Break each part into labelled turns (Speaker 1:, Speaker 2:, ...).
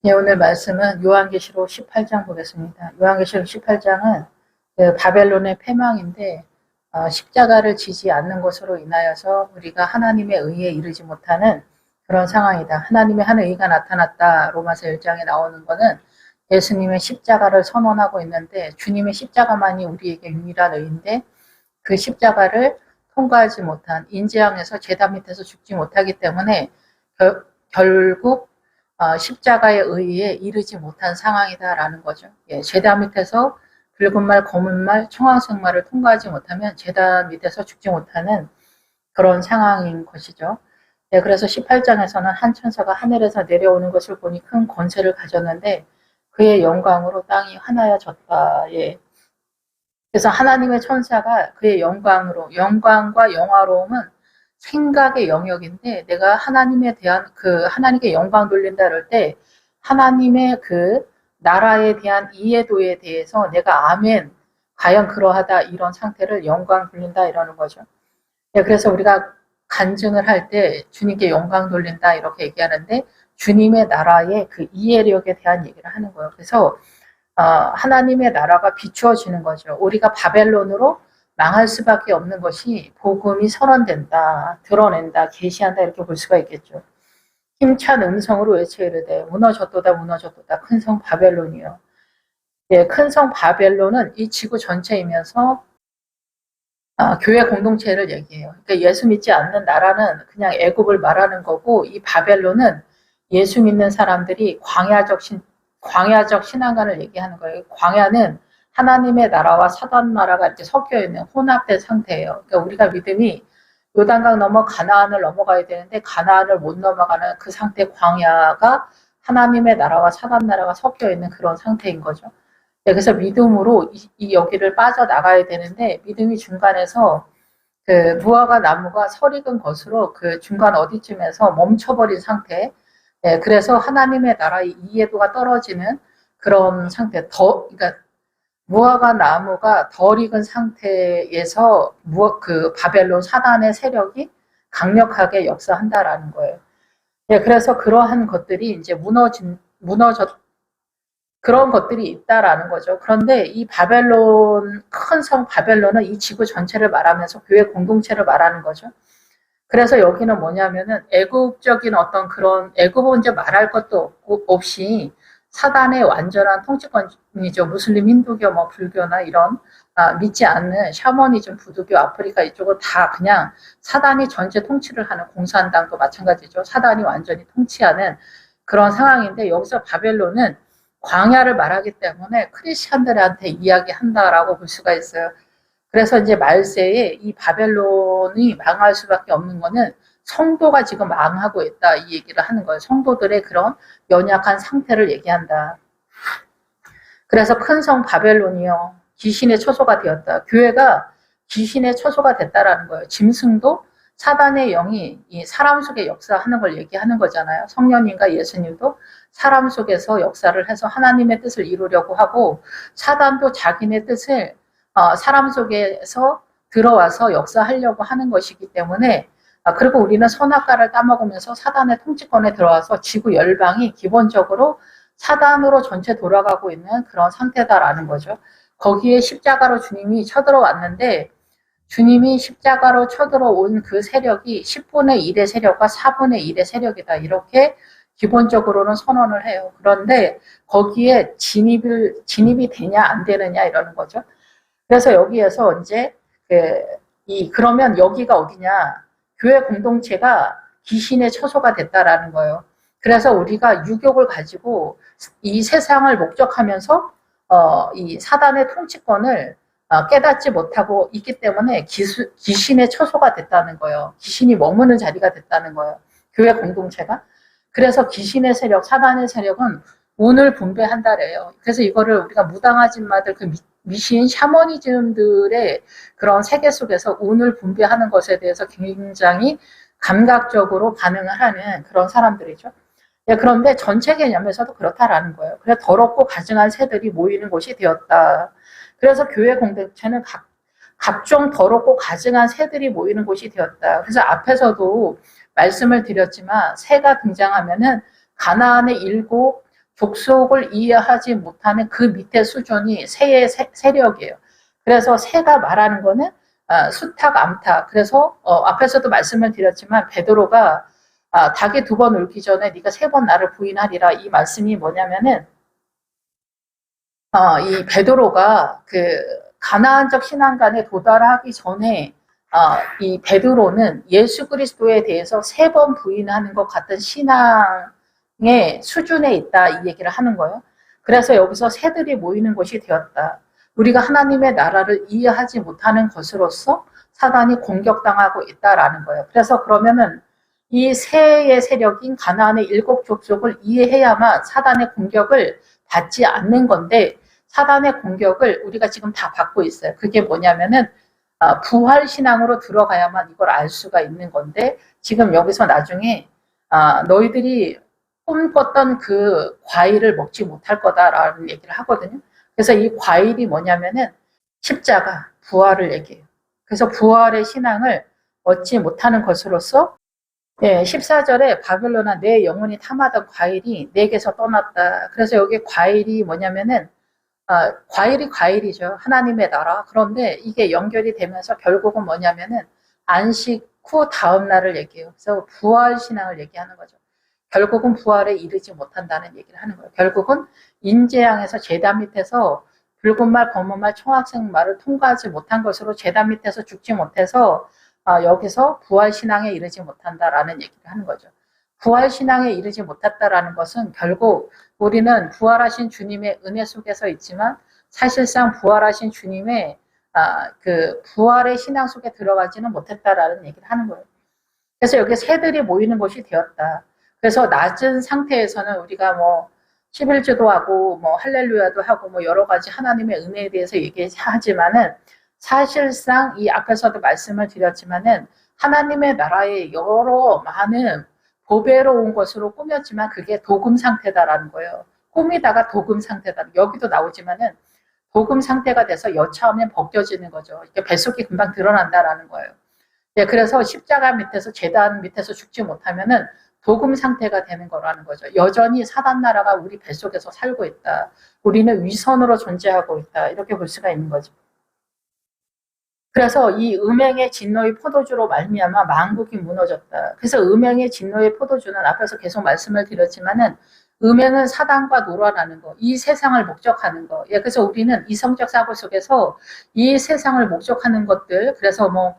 Speaker 1: 네, 오늘 말씀은 요한계시록 18장 보겠습니다. 요한계시록 18장은 그 바벨론의 패망인데 십자가를 지지 않는 것으로 인하여서 우리가 하나님의 의에 이르지 못하는 그런 상황이다. 하나님의 한 의가 나타났다. 로마서 1장에 나오는 거는 예수님의 십자가를 선언하고 있는데 주님의 십자가만이 우리에게 유일한 의인데 그 십자가를 통과하지 못한 인재앙에서 제단 밑에서 죽지 못하기 때문에 결국 십자가의 의의에 이르지 못한 상황이다라는 거죠. 예, 제단 밑에서 붉은 말, 검은 말, 청황색 말을 통과하지 못하면 제단 밑에서 죽지 못하는 그런 상황인 것이죠. 예, 그래서 18장에서는 한 천사가 하늘에서 내려오는 것을 보니 큰 권세를 가졌는데 그의 영광으로 땅이 하나여졌다. 예. 그래서 하나님의 천사가 그의 영광으로, 영광과 영화로움은 생각의 영역인데 내가 하나님에 대한 하나님께 영광 돌린다 그럴 때 하나님의 그 나라에 대한 이해도에 대해서 내가 아멘, 과연 그러하다 이런 상태를 영광 돌린다 이러는 거죠. 네, 그래서 우리가 간증을 할 때 주님께 영광 돌린다 이렇게 얘기하는데 주님의 나라의 그 이해력에 대한 얘기를 하는 거예요. 그래서 하나님의 나라가 비추어지는 거죠. 우리가 바벨론으로 망할 수밖에 없는 것이 복음이 선언된다, 드러낸다, 계시한다 이렇게 볼 수가 있겠죠. 힘찬 음성으로 외쳐 이르되 무너졌도다 무너졌도다 큰 성 바벨론이요. 예, 큰 성 바벨론은 이 지구 전체이면서 교회 공동체를 얘기해요. 그러니까 예수 믿지 않는 나라는 그냥 애굽을 말하는 거고 이 바벨론은 예수 믿는 사람들이 광야적 신앙관을 얘기하는 거예요. 광야는 하나님의 나라와 사단 나라가 이렇게 섞여 있는 혼합된 상태예요. 그러니까 우리가 믿음이 요단강 넘어 가나안을 넘어가야 되는데 가나안을 못 넘어가는 그 상태 광야가 하나님의 나라와 사단 나라가 섞여 있는 그런 상태인 거죠. 그래서 믿음으로 이 여기를 빠져나가야 되는데 믿음이 중간에서 그 무화과 나무가 설익은 것으로 그 중간 어디쯤에서 멈춰버린 상태. 네, 그래서 하나님의 나라의 이해도가 떨어지는 그런 상태. 그러니까 무화과 나무가 덜 익은 상태에서 그 바벨론 사단의 세력이 강력하게 역사한다라는 거예요. 네, 그래서 그러한 것들이 이제 무너졌 그런 것들이 있다라는 거죠. 그런데 이 바벨론, 큰 성 바벨론은 이 지구 전체를 말하면서 교회 공동체를 말하는 거죠. 그래서 여기는 뭐냐면은 애국적인 어떤 그런 애국은 이제 말할 것도 없이 사단의 완전한 통치권이죠. 무슬림, 힌두교, 뭐 불교나 이런 믿지 않는 샤머니즘, 부두교, 아프리카 이쪽은 다 그냥 사단이 전체 통치를 하는 공산당도 마찬가지죠. 사단이 완전히 통치하는 그런 상황인데 여기서 바벨론은 광야를 말하기 때문에 크리스천들한테 이야기한다라고 볼 수가 있어요. 그래서 이제 말세에 이 바벨론이 망할 수밖에 없는 거는 성도가 지금 망하고 있다 이 얘기를 하는 거예요. 성도들의 그런 연약한 상태를 얘기한다. 그래서 큰 성 바벨론이요 귀신의 처소가 되었다. 교회가 귀신의 처소가 됐다라는 거예요. 짐승도 사단의 영이 이 사람 속에 역사하는 걸 얘기하는 거잖아요. 성령님과 예수님도 사람 속에서 역사를 해서 하나님의 뜻을 이루려고 하고 사단도 자기네 뜻을 사람 속에서 들어와서 역사하려고 하는 것이기 때문에 그리고 우리는 선악과를 따먹으면서 사단의 통치권에 들어와서 지구 열방이 기본적으로 사단으로 전체 돌아가고 있는 그런 상태다라는 거죠. 거기에 십자가로 주님이 쳐들어왔는데 주님이 십자가로 쳐들어온 그 세력이 10분의 1의 세력과 4분의 1의 세력이다. 이렇게 기본적으로는 선언을 해요. 그런데 거기에 진입이 되냐 안 되느냐 이러는 거죠. 그래서 여기에서 이제 그러면 여기가 어디냐? 교회 공동체가 귀신의 처소가 됐다라는 거예요. 그래서 우리가 유욕을 가지고 이 세상을 목적하면서 이 사단의 통치권을 깨닫지 못하고 있기 때문에 귀신의 처소가 됐다는 거예요. 귀신이 머무는 자리가 됐다는 거예요. 교회 공동체가. 그래서 귀신의 세력, 사단의 세력은 운을 분배한다래요. 그래서 이거를 우리가 무당아줌마들 그 미신 샤머니즘들의 그런 세계 속에서 운을 분배하는 것에 대해서 굉장히 감각적으로 반응을 하는 그런 사람들이죠. 예, 그런데 전체 개념에서도 그렇다라는 거예요. 그래서 더럽고 가증한 새들이 모이는 곳이 되었다. 그래서 교회 공동체는 각종 더럽고 가증한 새들이 모이는 곳이 되었다. 그래서 앞에서도 말씀을 드렸지만 새가 등장하면은 가나안의 7 족속을 이해하지 못하는 그 밑에 수준이 새의 세력이에요. 그래서 새가 말하는 거는 수탉, 암탉. 그래서 앞에서도 말씀을 드렸지만 베드로가 닭이 2번 울기 전에 네가 3번 나를 부인하리라. 이 말씀이 뭐냐면은 이 베드로가 그 가나안적 신앙관에 도달하기 전에 이 베드로는 예수 그리스도에 대해서 3번 부인하는 것 같은 신앙의 수준에 있다 이 얘기를 하는 거예요. 그래서 여기서 새들이 모이는 곳이 되었다. 우리가 하나님의 나라를 이해하지 못하는 것으로서 사단이 공격당하고 있다라는 거예요. 그래서 그러면은 이 새의 세력인 가나안의 7 족속을 이해해야만 사단의 공격을 받지 않는 건데 사단의 공격을 우리가 지금 다 받고 있어요. 그게 뭐냐면은 부활 신앙으로 들어가야만 이걸 알 수가 있는 건데 지금 여기서 나중에 너희들이 꿈꿨던 그 과일을 먹지 못할 거다라는 얘기를 하거든요. 그래서 이 과일이 뭐냐면은 십자가, 부활을 얘기해요. 그래서 부활의 신앙을 얻지 못하는 것으로서 14절에 바벨론아 내 영혼이 탐하던 과일이 내게서 떠났다. 그래서 여기 과일이 뭐냐면은 과일이 과일이죠. 하나님의 나라. 그런데 이게 연결이 되면서 결국은 뭐냐면은 안식 후 다음 날을 얘기해요. 그래서 부활 신앙을 얘기하는 거죠. 결국은 부활에 이르지 못한다는 얘기를 하는 거예요. 결국은 인재양에서 제단 밑에서 붉은 말, 검은 말, 청학생 말을 통과하지 못한 것으로 제단 밑에서 죽지 못해서 여기서 부활 신앙에 이르지 못한다라는 얘기를 하는 거죠. 부활 신앙에 이르지 못했다라는 것은 결국 우리는 부활하신 주님의 은혜 속에서 있지만 사실상 부활하신 주님의 그 부활의 신앙 속에 들어가지는 못했다라는 얘기를 하는 거예요. 그래서 여기 새들이 모이는 곳이 되었다. 그래서 낮은 상태에서는 우리가 뭐 11주도 하고 뭐 할렐루야도 하고 뭐 여러 가지 하나님의 은혜에 대해서 얘기하지만은 사실상 이 앞에서도 말씀을 드렸지만은 하나님의 나라의 여러 많은 보배로운 것으로 꾸몄지만 그게 도금 상태다라는 거예요. 꾸미다가 도금 상태다. 여기도 나오지만은 도금 상태가 돼서 여차하면 벗겨지는 거죠. 이게 뱃속이 금방 드러난다라는 거예요. 그래서 십자가 밑에서 제단 밑에서 죽지 못하면은 도금 상태가 되는 거라는 거죠. 여전히 사단 나라가 우리 뱃속에서 살고 있다. 우리는 위선으로 존재하고 있다. 이렇게 볼 수가 있는 거죠. 그래서 이 음행의 진노의 포도주로 말미암아 만국이 무너졌다. 그래서 음행의 진노의 포도주는 앞에서 계속 말씀을 드렸지만은 음행은 사단과 놀아나는 거, 이 세상을 목적하는 거. 그래서 우리는 이성적 사고 속에서 이 세상을 목적하는 것들, 그래서 뭐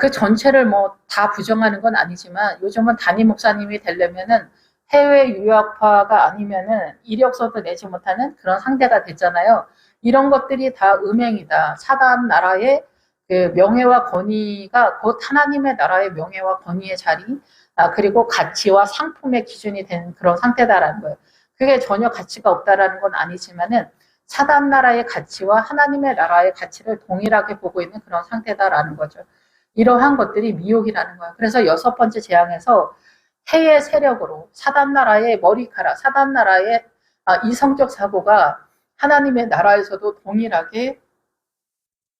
Speaker 1: 그 전체를 뭐 다 부정하는 건 아니지만 요즘은 담임 목사님이 되려면은 해외 유학파가 아니면은 이력서도 내지 못하는 그런 상태가 됐잖아요. 이런 것들이 다 음행이다. 사단 나라의 그 명예와 권위가 곧 하나님의 나라의 명예와 권위의 자리, 그리고 가치와 상품의 기준이 된 그런 상태다라는 거예요. 그게 전혀 가치가 없다라는 건 아니지만은 사단 나라의 가치와 하나님의 나라의 가치를 동일하게 보고 있는 그런 상태다라는 거죠. 이러한 것들이 미혹이라는 거예요. 그래서 6번째 재앙에서 해의 세력으로 사단 나라의 머리카락, 사단 나라의 이성적 사고가 하나님의 나라에서도 동일하게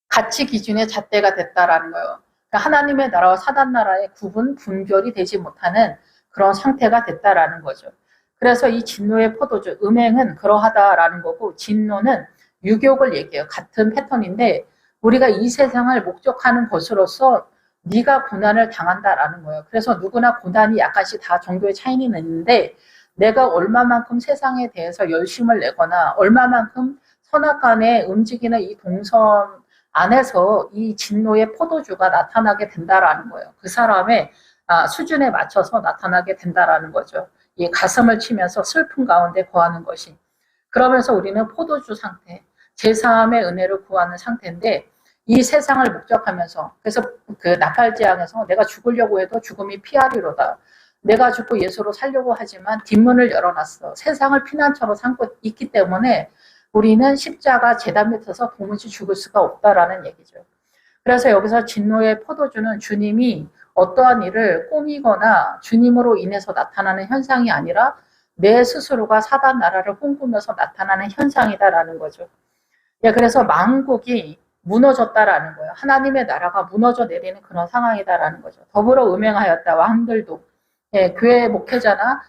Speaker 1: 가치 기준의 잣대가 됐다라는 거예요. 그러니까 하나님의 나라와 사단 나라의 구분, 분별이 되지 못하는 그런 상태가 됐다라는 거죠. 그래서 이 진노의 포도주, 음행은 그러하다라는 거고 진노는 유욕을 얘기해요. 같은 패턴인데 우리가 이 세상을 목적하는 것으로서 네가 고난을 당한다라는 거예요. 그래서 누구나 고난이 약간씩 다 정도의 차이는 있는데 내가 얼마만큼 세상에 대해서 열심을 내거나 얼마만큼 선악간에 움직이는 이 동선 안에서 이 진노의 포도주가 나타나게 된다라는 거예요. 그 사람의 수준에 맞춰서 나타나게 된다라는 거죠. 이 가슴을 치면서 슬픔 가운데 거하는 것이. 그러면서 우리는 포도주 상태, 제3의 은혜를 구하는 상태인데 이 세상을 목적하면서 그래서 그 나팔재앙에서 내가 죽으려고 해도 죽음이 피하리로다. 내가 죽고 예수로 살려고 하지만 뒷문을 열어놨어. 세상을 피난처로 삼고 있기 때문에 우리는 십자가 제단 밑에서 도무지 죽을 수가 없다라는 얘기죠. 그래서 여기서 진노의 포도주는 주님이 어떠한 일을 꾸미거나 주님으로 인해서 나타나는 현상이 아니라 내 스스로가 사단 나라를 꿈꾸면서 나타나는 현상이다라는 거죠. 그래서 만국이 무너졌다라는 거예요. 하나님의 나라가 무너져 내리는 그런 상황이다라는 거죠. 더불어 음행하였다. 왕들도 교회 목회자나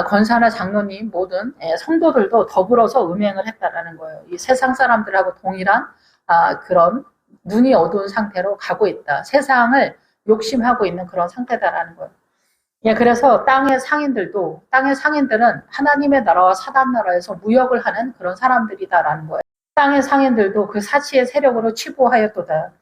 Speaker 1: 권사나 장로님 모든 성도들도 더불어서 음행을 했다라는 거예요. 이 세상 사람들하고 동일한 그런 눈이 어두운 상태로 가고 있다. 세상을 욕심하고 있는 그런 상태다라는 거예요. 예, 그래서 땅의 상인들은 하나님의 나라와 사단 나라에서 무역을 하는 그런 사람들이다라는 거예요. 땅의 상인들도 그 사치의 세력으로 치부하였도다.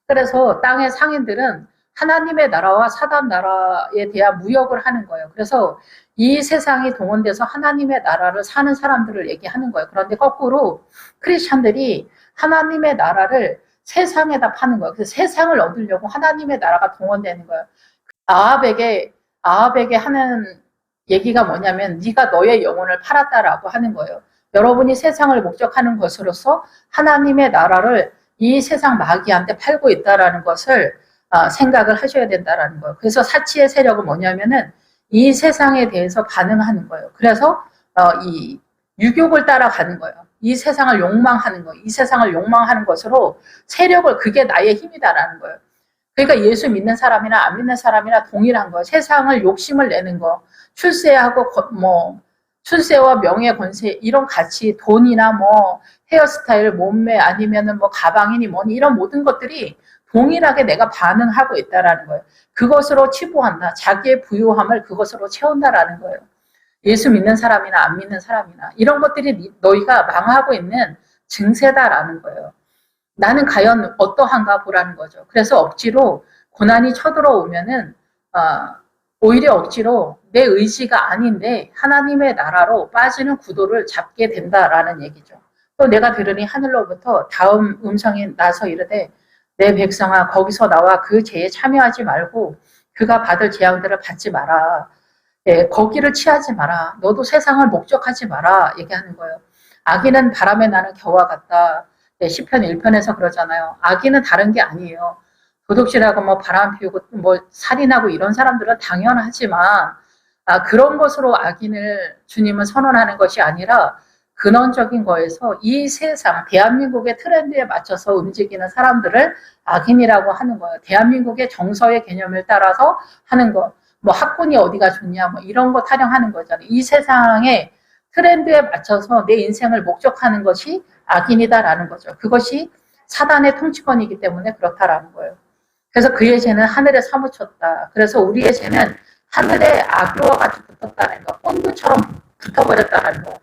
Speaker 1: 그래서 땅의 상인들은 하나님의 나라와 사단 나라에 대한 무역을 하는 거예요. 그래서 이 세상이 동원돼서 하나님의 나라를 사는 사람들을 얘기하는 거예요. 그런데 거꾸로 크리스찬들이 하나님의 나라를 세상에다 파는 거예요. 그래서 세상을 얻으려고 하나님의 나라가 동원되는 거예요. 아합에게 하는 얘기가 뭐냐면 네가 너의 영혼을 팔았다라고 하는 거예요. 여러분이 세상을 목적하는 것으로서 하나님의 나라를 이 세상 마귀한테 팔고 있다라는 것을 생각을 하셔야 된다라는 거예요. 그래서 사치의 세력은 뭐냐면은 이 세상에 대해서 반응하는 거예요. 그래서 이 유욕을 따라가는 거예요. 이 세상을 욕망하는 거예요. 이 세상을 욕망하는 것으로 세력을 그게 나의 힘이다라는 거예요. 그러니까 예수 믿는 사람이나 안 믿는 사람이나 동일한 거예요. 세상을 욕심을 내는 거, 출세와 명예, 권세 이런 가치, 돈이나 뭐 헤어스타일, 몸매 아니면은 뭐 가방이니 뭐니 이런 모든 것들이 동일하게 내가 반응하고 있다라는 거예요. 그것으로 치부한다. 자기의 부유함을 그것으로 채운다라는 거예요. 예수 믿는 사람이나 안 믿는 사람이나 이런 것들이 너희가 망하고 있는 증세다라는 거예요. 나는 과연 어떠한가 보라는 거죠. 그래서 억지로 고난이 쳐들어오면은 오히려 억지로 내 의지가 아닌데 하나님의 나라로 빠지는 구도를 잡게 된다라는 얘기죠. 또 내가 들으니 하늘로부터 다음 음성이 나서 이르되 내 백성아 거기서 나와 그 죄에 참여하지 말고 그가 받을 재앙들을 받지 마라. 예, 거기를 취하지 마라. 너도 세상을 목적하지 마라. 얘기하는 거예요. 악인은 바람에 나는 겨와 같다. 네, 시편 1편에서 그러잖아요. 악인은 다른 게 아니에요. 도둑질하고 뭐 바람 피우고 뭐 살인하고 이런 사람들은 당연하지만 그런 것으로 악인을 주님은 선언하는 것이 아니라 근원적인 거에서 이 세상 대한민국의 트렌드에 맞춰서 움직이는 사람들을 악인이라고 하는 거예요. 대한민국의 정서의 개념을 따라서 하는 것. 뭐 학군이 어디가 좋냐 뭐 이런 거 타령하는 거잖아요. 이 세상의 트렌드에 맞춰서 내 인생을 목적하는 것이 악인이다라는 거죠. 그것이 사단의 통치권이기 때문에 그렇다라는 거예요. 그래서 그의 죄는 하늘에 사무쳤다. 그래서 우리의 죄는 하늘에 악교와 같이 붙었다는 거. 본드처럼 붙어버렸다는 거.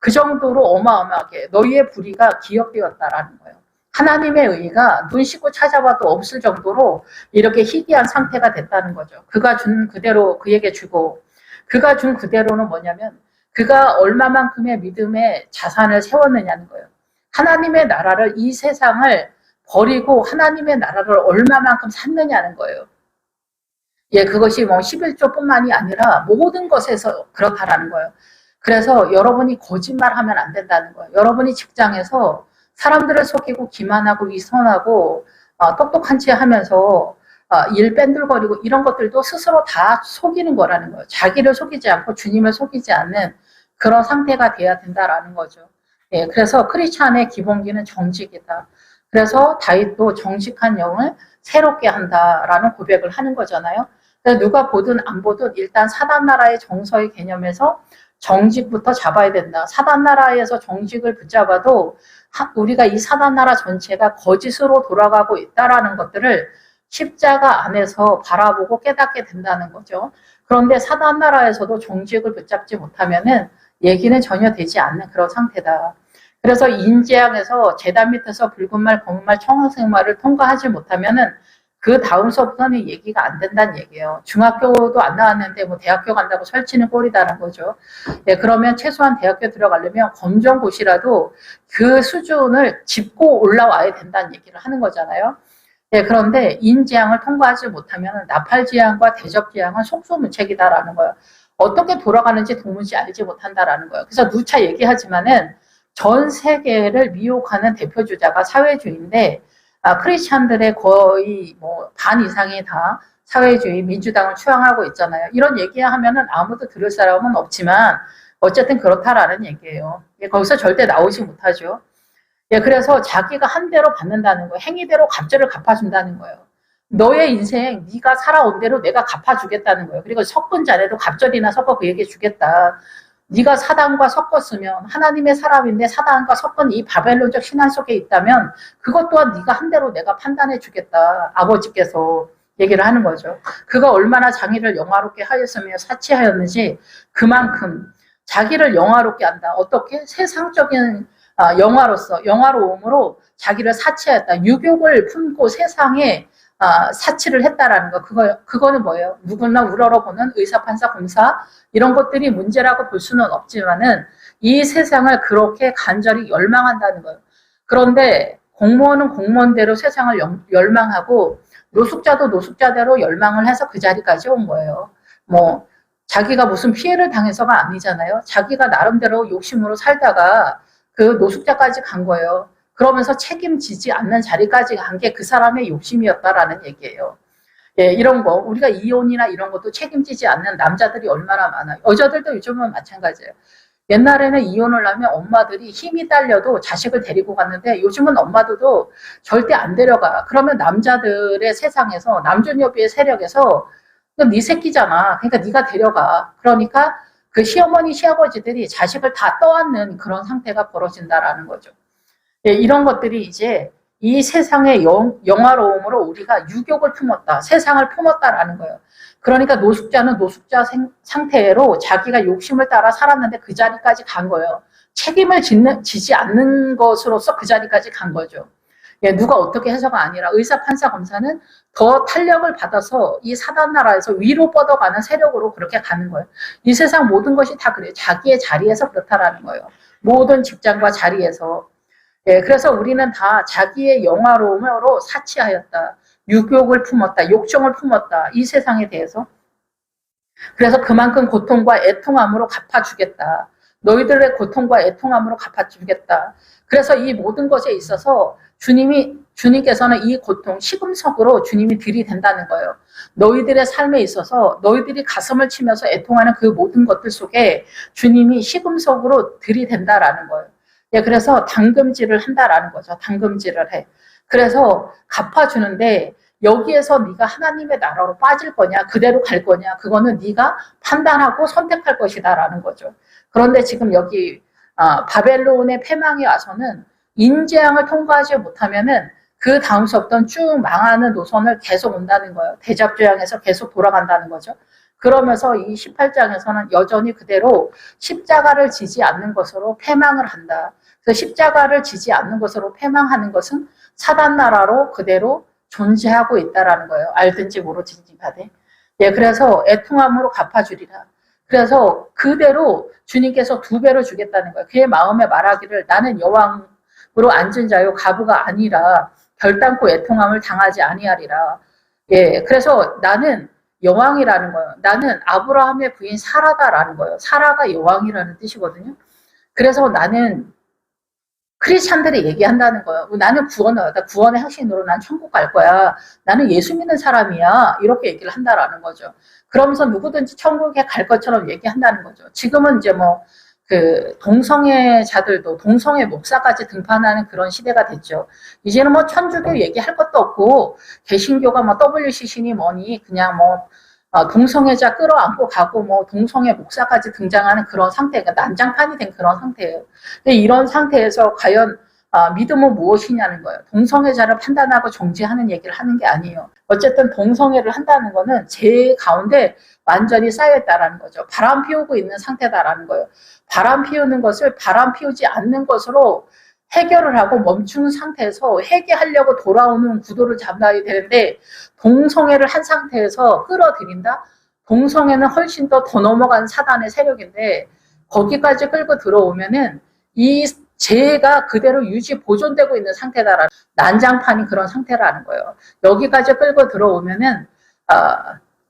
Speaker 1: 그 정도로 어마어마하게 너희의 불의가 기억되었다라는 거예요. 하나님의 의가 눈 씻고 찾아봐도 없을 정도로 이렇게 희귀한 상태가 됐다는 거죠. 그가 준 그대로 그에게 주고 그가 준 그대로는 뭐냐면 그가 얼마만큼의 믿음의 자산을 세웠느냐는 거예요. 하나님의 나라를 이 세상을 버리고 하나님의 나라를 얼마만큼 샀느냐는 거예요. 예, 그것이 뭐 11조뿐만이 아니라 모든 것에서 그렇다라는 거예요. 그래서 여러분이 거짓말하면 안 된다는 거예요. 여러분이 직장에서 사람들을 속이고 기만하고 위선하고 똑똑한 체 하면서 일 뺀들거리고 이런 것들도 스스로 다 속이는 거라는 거예요. 자기를 속이지 않고 주님을 속이지 않는 그런 상태가 돼야 된다라는 거죠. 예, 그래서 크리스찬의 기본기는 정직이다. 그래서 다윗도 정직한 영을 새롭게 한다라는 고백을 하는 거잖아요. 누가 보든 안 보든 일단 사단 나라의 정서의 개념에서 정직부터 잡아야 된다. 사단 나라에서 정직을 붙잡아도 우리가 이 사단 나라 전체가 거짓으로 돌아가고 있다라는 것들을 십자가 안에서 바라보고 깨닫게 된다는 거죠. 그런데 사단 나라에서도 정직을 붙잡지 못하면은 얘기는 전혀 되지 않는 그런 상태다. 그래서 인재학에서 제단 밑에서 붉은 말, 검은 말, 청색 말을 통과하지 못하면은 그 다음 수업부터는 얘기가 안 된다는 얘기예요. 중학교도 안 나왔는데 뭐 대학교 간다고 설치는 꼴이다는 거죠. 네, 그러면 최소한 대학교 들어가려면 검정고시라도 그 수준을 짚고 올라와야 된다는 얘기를 하는 거잖아요. 네, 그런데 인지향을 통과하지 못하면 나팔지향과 대접지향은 속수무책이다라는 거예요. 어떻게 돌아가는지 도무지 알지 못한다라는 거예요. 그래서 누차 얘기하지만은 전 세계를 미혹하는 대표주자가 사회주의인데 크리스찬들의 거의 뭐 반 이상이 다 사회주의 민주당을 추앙하고 있잖아요. 이런 얘기하면은 아무도 들을 사람은 없지만 어쨌든 그렇다라는 얘기예요. 거기서 절대 나오지 못하죠. 예, 그래서 자기가 한 대로 받는다는 거예요. 행위대로 갑절을 갚아준다는 거예요. 너의 인생 네가 살아온 대로 내가 갚아주겠다는 거예요. 그리고 섞은 자네도 갑절이나 섞어 그에게 주겠다. 네가 사단과 섞었으면 하나님의 사람인데 사단과 섞은 이 바벨론적 신앙 속에 있다면 그것 또한 네가 한 대로 내가 판단해 주겠다. 아버지께서 얘기를 하는 거죠. 그가 얼마나 자기를 영화롭게 하였으며 사치하였는지 그만큼 자기를 영화롭게 한다. 어떻게? 세상적인 영화로서 영화로움으로 자기를 사치하였다. 유욕을 품고 세상에 사치를 했다라는 거. 그거는 뭐예요? 누구나 우러러보는 의사, 판사, 공사 이런 것들이 문제라고 볼 수는 없지만은 이 세상을 그렇게 간절히 열망한다는 거예요. 그런데 공무원은 공무원대로 세상을 열망하고 노숙자도 노숙자대로 열망을 해서 그 자리까지 온 거예요. 뭐 자기가 무슨 피해를 당해서가 아니잖아요. 자기가 나름대로 욕심으로 살다가 그 노숙자까지 간 거예요. 그러면서 책임지지 않는 자리까지 간 게 그 사람의 욕심이었다라는 얘기예요. 예, 이런 거 우리가 이혼이나 이런 것도 책임지지 않는 남자들이 얼마나 많아요. 여자들도 요즘은 마찬가지예요. 옛날에는 이혼을 하면 엄마들이 힘이 딸려도 자식을 데리고 갔는데 요즘은 엄마들도 절대 안 데려가. 그러면 남자들의 세상에서 남존여비의 세력에서 네 새끼잖아. 그러니까 네가 데려가. 그러니까 그 시어머니 시아버지들이 자식을 다 떠안는 그런 상태가 벌어진다라는 거죠. 예, 이런 것들이 이제 이 세상의 영화로움으로 우리가 유욕을 품었다. 세상을 품었다라는 거예요. 그러니까 노숙자는 노숙자 상태로 자기가 욕심을 따라 살았는데 그 자리까지 간 거예요. 책임을 지지 않는 것으로서 그 자리까지 간 거죠. 예, 누가 어떻게 해서가 아니라 의사, 판사, 검사는 더 탄력을 받아서 이 사단 나라에서 위로 뻗어가는 세력으로 그렇게 가는 거예요. 이 세상 모든 것이 다 그래요. 자기의 자리에서 그렇다라는 거예요. 모든 직장과 자리에서. 예, 그래서 우리는 다 자기의 영화로움으로 사치하였다. 유욕을 품었다. 욕정을 품었다. 이 세상에 대해서. 그래서 그만큼 고통과 애통함으로 갚아주겠다. 너희들의 고통과 애통함으로 갚아주겠다. 그래서 이 모든 것에 있어서 주님께서는 이 고통, 시금석으로 주님이 들이댄다는 거예요. 너희들의 삶에 있어서 너희들이 가슴을 치면서 애통하는 그 모든 것들 속에 주님이 시금석으로 들이댄다라는 거예요. 예, 그래서 당금질을 한다라는 거죠. 당금질을 해. 그래서 갚아주는데 여기에서 네가 하나님의 나라로 빠질 거냐, 그대로 갈 거냐, 그거는 네가 판단하고 선택할 것이다라는 거죠. 그런데 지금 여기 바벨론의 패망이 와서는 인재앙을 통과하지 못하면은 그 다음서부터는 쭉 망하는 노선을 계속 온다는 거예요. 대접조양에서 계속 돌아간다는 거죠. 그러면서 이 18장에서는 여전히 그대로 십자가를 지지 않는 것으로 패망을 한다. 그래서 십자가를 지지 않는 것으로 패망하는 것은 사단 나라로 그대로 존재하고 있다라는 거예요. 알든지 모르든지 간에. 예, 그래서 애통함으로 갚아주리라. 그래서 그대로 주님께서 2배로 주겠다는 거예요. 그의 마음에 말하기를 나는 여왕으로 앉은 자요 가부가 아니라 결단코 애통함을 당하지 아니하리라. 예, 그래서 나는 여왕이라는 거예요. 나는 아브라함의 부인 사라다라는 거예요. 사라가 여왕이라는 뜻이거든요. 그래서 나는 크리스찬들이 얘기한다는 거예요. 나는 구원의 확신으로 난 천국 갈 거야. 나는 예수 믿는 사람이야. 이렇게 얘기를 한다라는 거죠. 그러면서 누구든지 천국에 갈 것처럼 얘기한다는 거죠. 지금은 이제 그 동성애자들도 동성애 목사까지 등판하는 그런 시대가 됐죠. 이제는 천주교 얘기할 것도 없고 개신교가 WCC니 뭐니 그냥 동성애자 끌어안고 가고 동성애 목사까지 등장하는 그런 상태가 난장판이 된 그런 상태예요. 근데 이런 상태에서 과연 믿음은 무엇이냐는 거예요. 동성애자를 판단하고 정죄하는 얘기를 하는 게 아니에요. 어쨌든 동성애를 한다는 거는 제 가운데 완전히 쌓여있다라는 거죠. 바람 피우고 있는 상태다라는 거예요. 바람 피우는 것을 바람 피우지 않는 것으로 해결을 하고 멈춘 상태에서 회개하려고 돌아오는 구도를 잡아야 되는데 동성애를 한 상태에서 끌어들인다? 동성애는 훨씬 더 넘어간 사단의 세력인데 거기까지 끌고 들어오면은 이 죄가 그대로 보존되고 있는 상태다라는 난장판이 그런 상태라는 거예요. 여기까지 끌고 들어오면은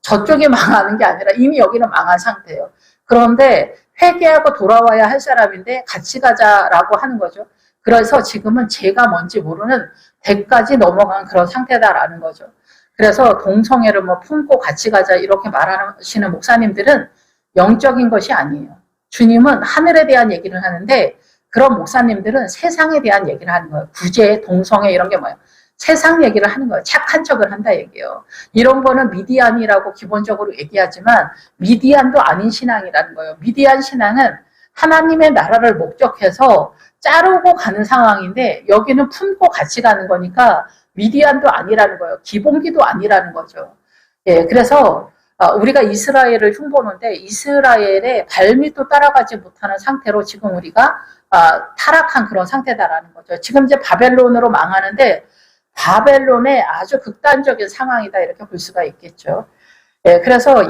Speaker 1: 저쪽이 망하는 게 아니라 이미 여기는 망한 상태예요. 그런데 회개하고 돌아와야 할 사람인데 같이 가자라고 하는 거죠. 그래서 지금은 죄가 뭔지 모르는 대까지 넘어간 그런 상태다라는 거죠. 그래서 동성애를 품고 같이 가자 이렇게 말하시는 목사님들은 영적인 것이 아니에요. 주님은 하늘에 대한 얘기를 하는데 그런 목사님들은 세상에 대한 얘기를 하는 거예요. 구제, 동성애 이런 게 뭐예요? 세상 얘기를 하는 거예요. 착한 척을 한다 얘기예요. 이런 거는 미디안이라고 기본적으로 얘기하지만 미디안도 아닌 신앙이라는 거예요. 미디안 신앙은 하나님의 나라를 목적해서 자르고 가는 상황인데 여기는 품고 같이 가는 거니까 미디안도 아니라는 거예요. 기본기도 아니라는 거죠. 예, 그래서 우리가 이스라엘을 흉보는데 이스라엘의 발밑도 따라가지 못하는 상태로 지금 우리가 타락한 그런 상태다라는 거죠. 지금 이제 바벨론으로 망하는데 바벨론의 아주 극단적인 상황이다 이렇게 볼 수가 있겠죠. 예, 그래서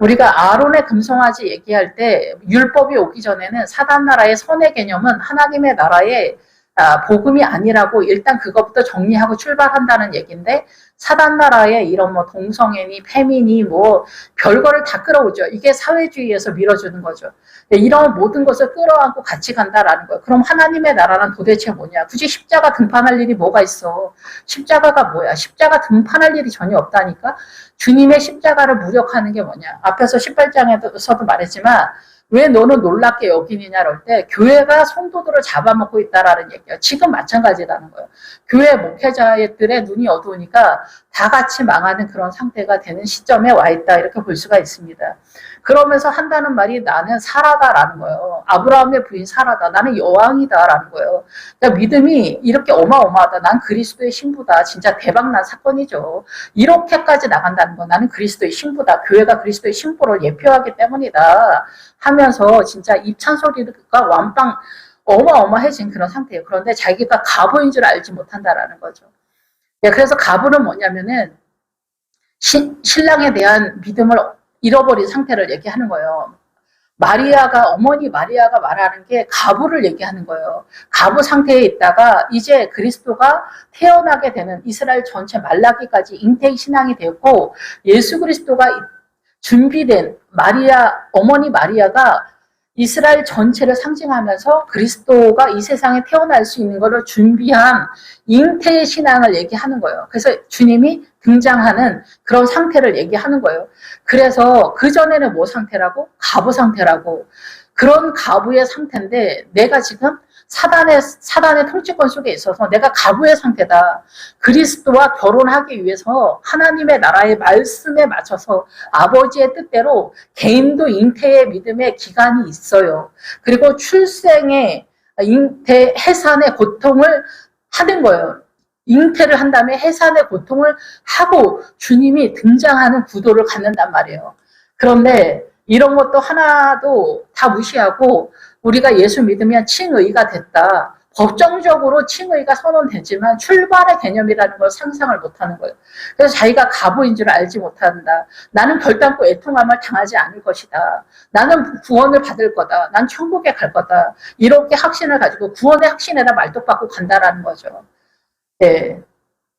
Speaker 1: 우리가 아론의 금송아지 얘기할 때 율법이 오기 전에는 사단 나라의 선의 개념은 하나님의 나라의 복음이 아니라고 일단 그것부터 정리하고 출발한다는 얘기인데 사단 나라의 이런 뭐 동성애니 페미니 뭐 별거를 다 끌어오죠. 이게 사회주의에서 밀어주는 거죠. 이런 모든 것을 끌어안고 같이 간다라는 거예요. 그럼 하나님의 나라는 도대체 뭐냐? 굳이 십자가 등판할 일이 뭐가 있어? 십자가가 뭐야? 십자가 등판할 일이 전혀 없다니까? 주님의 십자가를 무력하는 게 뭐냐? 앞에서 18장에서도 말했지만 왜 너는 놀랍게 여기느냐 그럴 때 교회가 성도들을 잡아먹고 있다라는 얘기예요. 지금 마찬가지라는 거예요. 교회 목회자들의 눈이 어두우니까 다 같이 망하는 그런 상태가 되는 시점에 와 있다 이렇게 볼 수가 있습니다. 그러면서 한다는 말이 나는 사라다라는 거예요. 아브라함의 부인 사라다. 나는 여왕이다라는 거예요. 그러니까 믿음이 이렇게 어마어마하다. 난 그리스도의 신부다. 진짜 대박난 사건이죠. 이렇게까지 나간다는 거. 나는 그리스도의 신부다. 교회가 그리스도의 신부를 예표하기 때문이다. 하면서 진짜 입찬 소리가 완빵 어마어마해진 그런 상태예요. 그런데 자기가 가부인 줄 알지 못한다라는 거죠. 그래서 가부는 뭐냐면은 신랑에 대한 믿음을 잃어버린 상태를 얘기하는 거예요. 어머니 마리아가 말하는 게 가부를 얘기하는 거예요. 가부 상태에 있다가 이제 그리스도가 태어나게 되는 이스라엘 전체 말라기까지 잉태의 신앙이 되었고 예수 그리스도가 준비된 어머니 마리아가 이스라엘 전체를 상징하면서 그리스도가 이 세상에 태어날 수 있는 것을 준비한 잉태의 신앙을 얘기하는 거예요. 그래서 주님이 등장하는 그런 상태를 얘기하는 거예요. 그래서 그전에는 뭐 상태라고? 가부 상태라고. 그런 가부의 상태인데 내가 지금 사단의 통치권 속에 있어서 내가 가부의 상태다. 그리스도와 결혼하기 위해서 하나님의 나라의 말씀에 맞춰서 아버지의 뜻대로 개인도 잉태의 믿음의 기간이 있어요. 그리고 출생의 잉태 해산의 고통을 하는 거예요. 잉태를 한 다음에 해산의 고통을 하고 주님이 등장하는 구도를 갖는단 말이에요. 그런데 이런 것도 하나도 다 무시하고 우리가 예수 믿으면 칭의가 됐다. 법정적으로 칭의가 선언되지만 출발의 개념이라는 걸 상상을 못하는 거예요. 그래서 자기가 가부인 줄 알지 못한다. 나는 결단코 애통함을 당하지 않을 것이다. 나는 구원을 받을 거다. 난 천국에 갈 거다. 이렇게 확신을 가지고 구원의 확신에다 말뚝박고 간다라는 거죠. 네,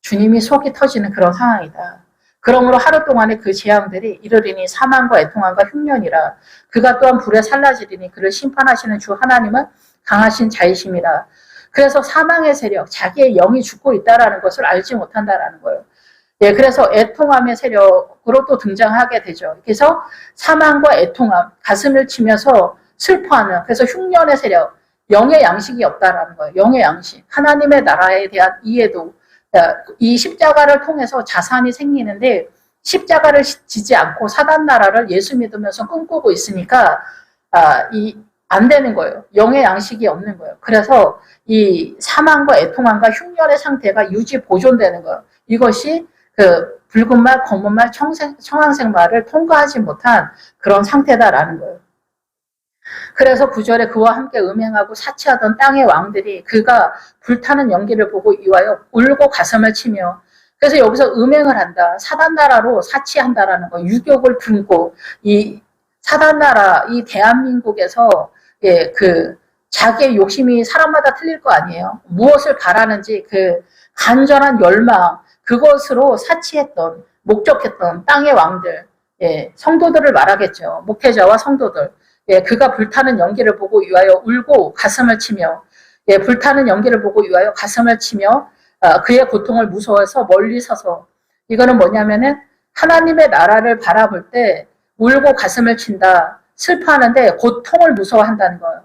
Speaker 1: 주님이 속이 터지는 그런 상황이다. 그러므로 하루 동안에 그 재앙들이 이르리니 사망과 애통함과 흉년이라. 그가 또한 불에 살라지리니 그를 심판하시는 주 하나님은 강하신 자이심이라. 그래서 사망의 세력, 자기의 영이 죽고 있다라는 것을 알지 못한다라는 거예요. 예, 그래서 애통함의 세력으로 또 등장하게 되죠. 그래서 사망과 애통함, 가슴을 치면서 슬퍼하는, 그래서 흉년의 세력, 영의 양식이 없다라는 거예요. 영의 양식, 하나님의 나라에 대한 이해도, 이 십자가를 통해서 자산이 생기는데 십자가를 지지 않고 사단 나라를 예수 믿으면서 꿈꾸고 있으니까 안 되는 거예요. 영의 양식이 없는 거예요. 그래서 이 사망과 애통함과 흉년의 상태가 유지 보존되는 거예요. 이것이 그 붉은 말, 검은 말, 청황색 말을 통과하지 못한 그런 상태다라는 거예요. 그래서 9절에 그와 함께 음행하고 사치하던 땅의 왕들이 그가 불타는 연기를 보고 이와여 울고 가슴을 치며, 그래서 여기서 음행을 한다. 사단나라로 사치한다라는 거, 유욕을 품고 이 사단나라, 이 대한민국에서 자기의 욕심이 사람마다 틀릴 거 아니에요. 무엇을 바라는지 그 간절한 열망, 그것으로 사치했던, 목적했던 땅의 왕들, 성도들을 말하겠죠. 목회자와 성도들. 그가 불타는 연기를 보고 위하여 울고 가슴을 치며, 불타는 연기를 보고 위하여 가슴을 치며, 그의 고통을 무서워해서 멀리 서서, 이거는 뭐냐면은 하나님의 나라를 바라볼 때 울고 가슴을 친다, 슬퍼하는데 고통을 무서워한다는 거예요.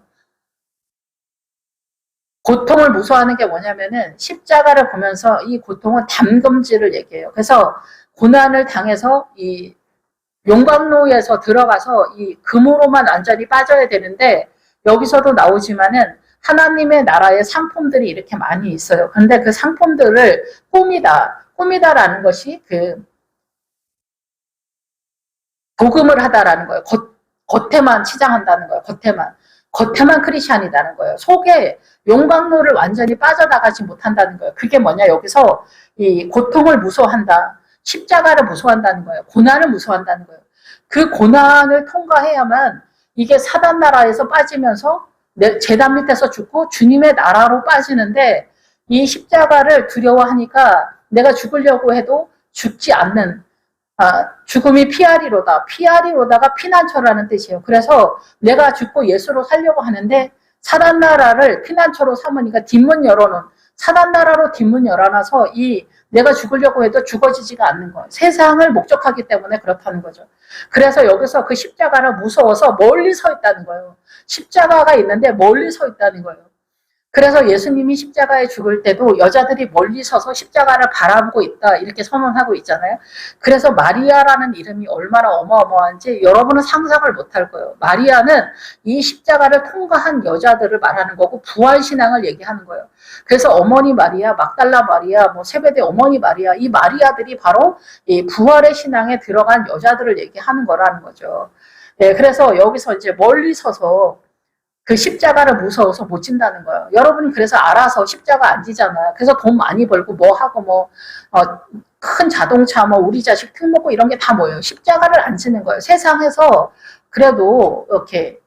Speaker 1: 고통을 무서워하는 게 뭐냐면은 십자가를 보면서 이 고통은 담금질을 얘기해요. 그래서 고난을 당해서 이 용광로에서 들어가서 이 금으로만 완전히 빠져야 되는데 여기서도 나오지만은 하나님의 나라의 상품들이 이렇게 많이 있어요. 그런데 그 상품들을 꾸미다라는 것이 그 복음을 하다라는 거예요. 겉에만 치장한다는 거예요. 겉에만 크리스찬이라는 거예요. 속에 용광로를 완전히 빠져나가지 못한다는 거예요. 그게 뭐냐, 여기서 이 고통을 무서워한다. 십자가를 무서워한다는 거예요. 고난을 무서워한다는 거예요. 그 고난을 통과해야만 이게 사단 나라에서 빠지면서 제단 밑에서 죽고 주님의 나라로 빠지는데 이 십자가를 두려워하니까 내가 죽으려고 해도 죽지 않는 죽음이 피아리로다. 피아리로다가 피난처라는 뜻이에요. 그래서 내가 죽고 예수로 살려고 하는데 사단 나라를 피난처로 삼으니까 뒷문 열어놓은 사단 나라로 뒷문 열어놔서 이 내가 죽으려고 해도 죽어지지가 않는 거예요. 세상을 목적하기 때문에 그렇다는 거죠. 그래서 여기서 그 십자가를 무서워서 멀리 서 있다는 거예요. 십자가가 있는데 멀리 서 있다는 거예요. 그래서 예수님이 십자가에 죽을 때도 여자들이 멀리 서서 십자가를 바라보고 있다 이렇게 선언하고 있잖아요. 그래서 마리아라는 이름이 얼마나 어마어마한지 여러분은 상상을 못할 거예요. 마리아는 이 십자가를 통과한 여자들을 말하는 거고 부활신앙을 얘기하는 거예요. 그래서 어머니 마리아, 막달라 마리아, 세베대 어머니 마리아, 이 마리아들이 바로 이 부활의 신앙에 들어간 여자들을 얘기하는 거라는 거죠. 네, 그래서 여기서 이제 멀리 서서 그 십자가를 무서워서 못 진다는 거예요. 여러분이 그래서 알아서 십자가 안 지잖아요. 그래서 돈 많이 벌고 하고 큰 자동차 우리 자식 피 먹고 이런 게 다 뭐예요? 십자가를 안 지는 거예요. 세상에서 그래도 이렇게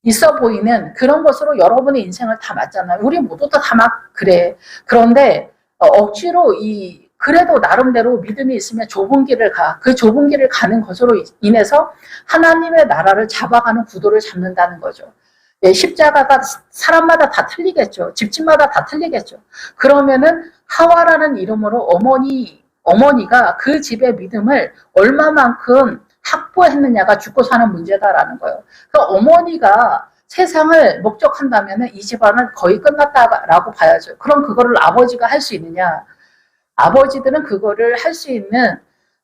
Speaker 1: 있어 보이는 그런 것으로 여러분의 인생을 다 맞잖아요. 우리 모두 다 막 그래. 그런데 억지로 그래도 나름대로 믿음이 있으면 좁은 길을 가. 그 좁은 길을 가는 것으로 인해서 하나님의 나라를 잡아가는 구도를 잡는다는 거죠. 예, 십자가가 사람마다 다 틀리겠죠. 집집마다 다 틀리겠죠. 그러면은 하와라는 이름으로 어머니가 그 집의 믿음을 얼마만큼 확보했느냐가 죽고 사는 문제다라는 거예요. 그러니까 어머니가 세상을 목적한다면 이 집안은 거의 끝났다라고 봐야죠. 그럼 그거를 아버지가 할 수 있느냐? 아버지들은 그거를 할 수 있는